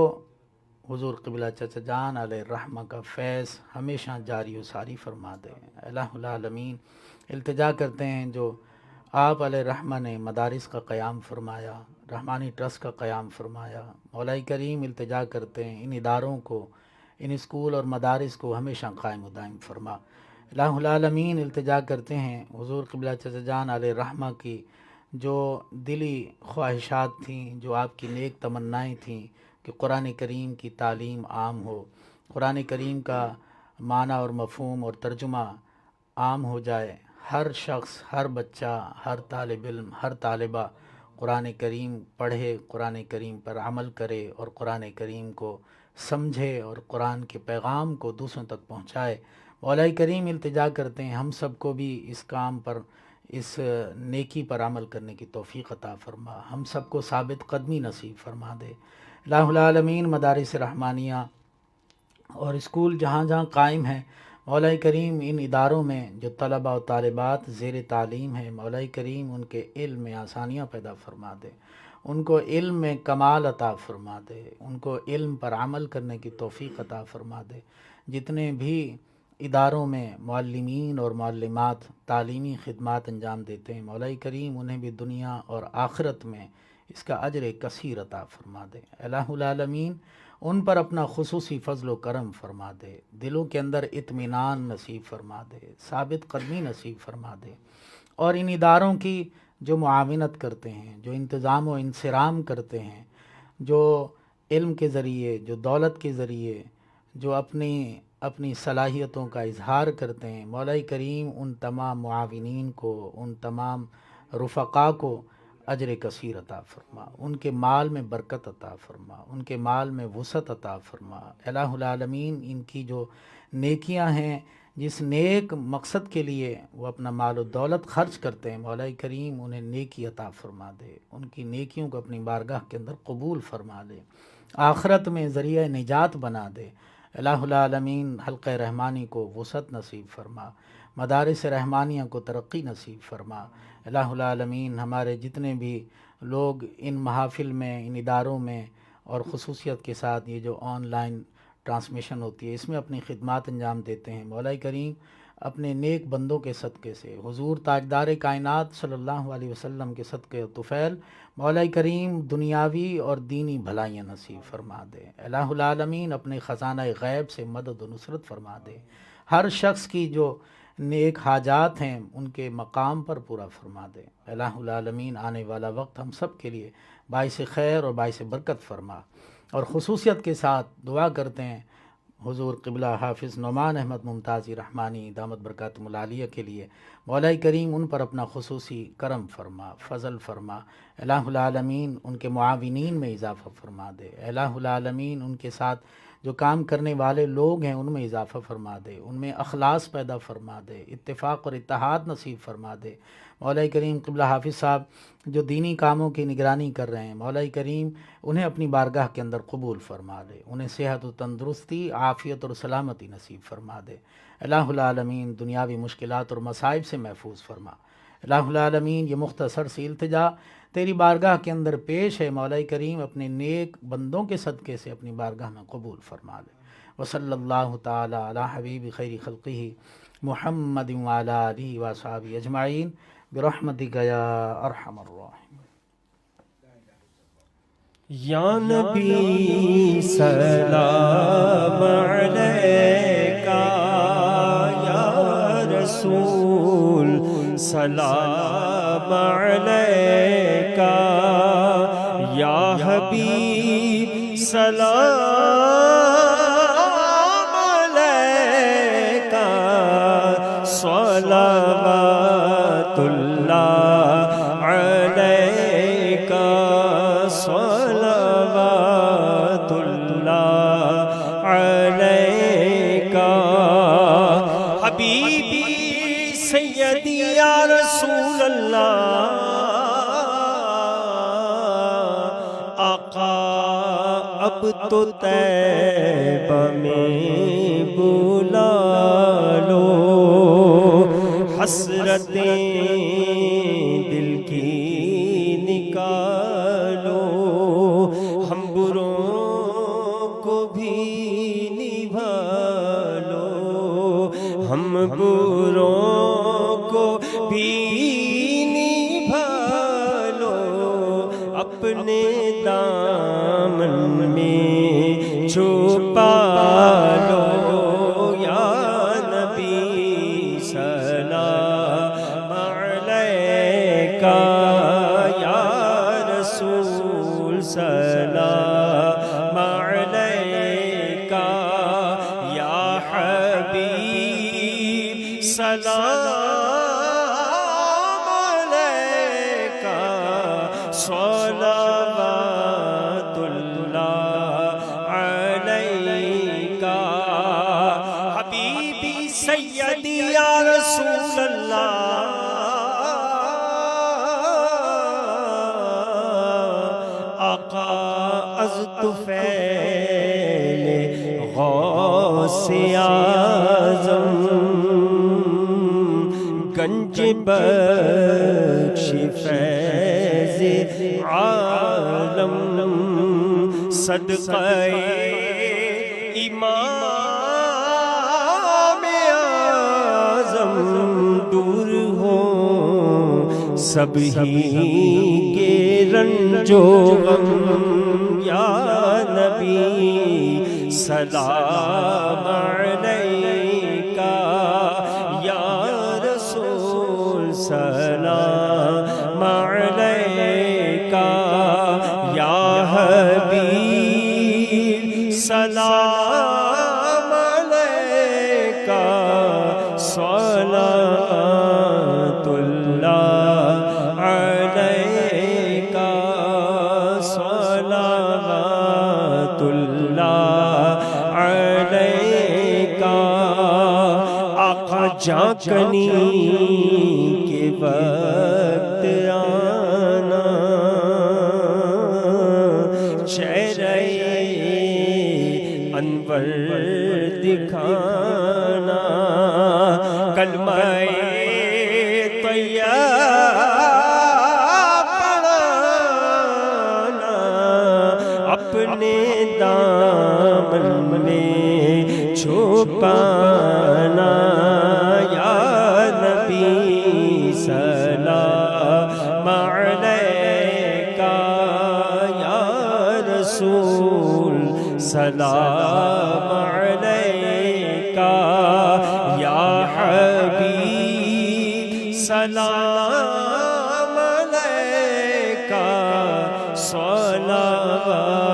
حضور قبلہ چچا جان علیہ الرحمہ کا فیض ہمیشہ جاری و ساری فرما دے۔ الہ العالمین، التجا کرتے ہیں جو آپ علیہ الرحمہ نے مدارس کا قیام فرمایا، رحمانی ٹرسٹ کا قیام فرمایا، مولا کریم التجا کرتے ہیں ان اداروں کو، ان اسکول اور مدارس کو ہمیشہ قائم و دائم فرما۔ الہ العالمین، التجا کرتے ہیں حضور قبلہ چچا جان علیہ الرحمہ کی جو دلی خواہشات تھیں، جو آپ کی نیک تمنائیں تھیں کہ قرآن کریم کی تعلیم عام ہو، قرآن کریم کا معنی اور مفہوم اور ترجمہ عام ہو جائے، ہر شخص، ہر بچہ، ہر طالب علم، ہر طالبہ قرآن کریم پڑھے، قرآن کریم پر عمل کرے اور قرآن کریم کو سمجھے اور قرآن کے پیغام کو دوسروں تک پہنچائے۔ مولا کریم التجا کرتے ہیں ہم سب کو بھی اس کام پر، اس نیکی پر عمل کرنے کی توفیق عطا فرما، ہم سب کو ثابت قدمی نصیب فرما دے۔ الہ العالمین، مدارس رحمانیہ اور اسکول جہاں جہاں قائم ہیں، مولا کریم ان اداروں میں جو طلبہ و طالبات زیر تعلیم ہیں، مولا کریم ان کے علم میں آسانیاں پیدا فرما دے، ان کو علم میں کمال عطا فرما دے، ان کو علم پر عمل کرنے کی توفیق عطا فرما دے۔ جتنے بھی اداروں میں معلمین اور معلمات تعلیمی خدمات انجام دیتے ہیں، مولا کریم انہیں بھی دنیا اور آخرت میں اس کا اجر کثیر عطا فرما دے۔ الہ العالمین ان پر اپنا خصوصی فضل و کرم فرما دے، دلوں کے اندر اطمینان نصیب فرما دے، ثابت قدمی نصیب فرما دے، اور ان اداروں کی جو معاونت کرتے ہیں، جو انتظام و انصرام کرتے ہیں، جو علم کے ذریعے، جو دولت کے ذریعے، جو اپنی صلاحیتوں کا اظہار کرتے ہیں، مولا کریم ان تمام معاونین کو، ان تمام رفقا کو اجر کثیر عطا فرما، ان کے مال میں برکت عطا فرما، ان کے مال میں وسعت عطا فرما۔ الہ العالمین ان کی جو نیکیاں ہیں، جس نیک مقصد کے لیے وہ اپنا مال و دولت خرچ کرتے ہیں، مولا کریم انہیں نیکی عطا فرما دے، ان کی نیکیوں کو اپنی بارگاہ کے اندر قبول فرما دے، آخرت میں ذریعہ نجات بنا دے۔ الہ العالمین حلقہ رحمانی کو وسعت نصیب فرما، مدارس رحمانیہ کو ترقی نصیب فرما۔ الہ العالمین ہمارے جتنے بھی لوگ ان محافل میں، ان اداروں میں، اور خصوصیت کے ساتھ یہ جو آن لائن ٹرانسمیشن ہوتی ہے اس میں اپنی خدمات انجام دیتے ہیں، مولا کریم اپنے نیک بندوں کے صدقے سے، حضور تاجدار کائنات صلی اللہ علیہ وسلم کے صدقے و طفیل، مولا کریم دنیاوی اور دینی بھلائیاں نصیب فرما دے۔ الہ العالمین اپنے خزانہ غیب سے مدد و نصرت فرما دے، ہر شخص کی جو نیک حاجات ہیں ان کے مقام پر پورا فرما دے۔ الہ العالمین آنے والا وقت ہم سب کے لیے باعث خیر اور باعث برکت فرما، اور خصوصیت کے ساتھ دعا کرتے ہیں حضور قبلہ حافظ نعمان احمد ممتازی رحمانی دامت برکاتہم العالیہ کے لیے، مولا کریم ان پر اپنا خصوصی کرم فرما، فضل فرما۔ الہ العالمین ان کے معاونین میں اضافہ فرما دے، الہ العالمین ان کے ساتھ جو کام کرنے والے لوگ ہیں ان میں اضافہ فرما دے، ان میں اخلاص پیدا فرما دے، اتفاق اور اتحاد نصیب فرما دے۔ مولا کریم قبلہ حافظ صاحب جو دینی کاموں کی نگرانی کر رہے ہیں، مولا کریم انہیں اپنی بارگاہ کے اندر قبول فرما دے، انہیں صحت و تندرستی، عافیت اور سلامتی نصیب فرما دے۔ الہ العالمین دنیاوی مشکلات اور مصائب سے محفوظ فرما۔ الہ العالمین یہ مختصر سی التجا تیری بارگاہ کے اندر پیش ہے، مولا کریم اپنے نیک بندوں کے صدقے سے اپنی بارگاہ میں قبول فرما لے۔ وصلی اللہ تعالی علی حبیب خیر خلقہ محمد وعلی آلہ وصحبہ اجمعین برحمتک یا ارحم الراحمین۔ یا نبی سلام علیکہ، یا رسول سلام علیکہ، یا حبیب سلام علیکہ، صلوات اللہ علیکہ، صلوات اللہ علیکہ، حبیبی سیدی یا رسول اللہ، آقا اب تو طیبہ میں بلا لو، حسرتیں دل کی نکالو، ہم بروں کو بھی نبھالو، ہم بروں کو بھی نبھالو، اپنے دامن میں چھپا لو، یا نبی سلام علیکہ، یا رسول سلام علیکہ، یا حبیب سلام علیکہ، صلوات اللہ علیکہ، حبیبی سیدی یا رسول اللہ، آقا از طفیل غوث اعظم، گنج بخش فیض عالم، صدقہ امام اعظم، دور ہوں سب ہی کے رنج و غم، یا نبی سلام علیکہ، یا رسول سلام علیکہ، یا حبیب سلام علیکہ، صلوات اللہ علیکہ، صلوات اللہ علیکہ، جھانکنے کے وقت آنا، چہرہ انور دکھانا، کلمہ طیبہ پڑھانا، اپنے دامن میں چھپانا، یا نبی سلام علیکہ، یا رسول سلام علیکہ، یا حبیب سلام علیکہ، صلوات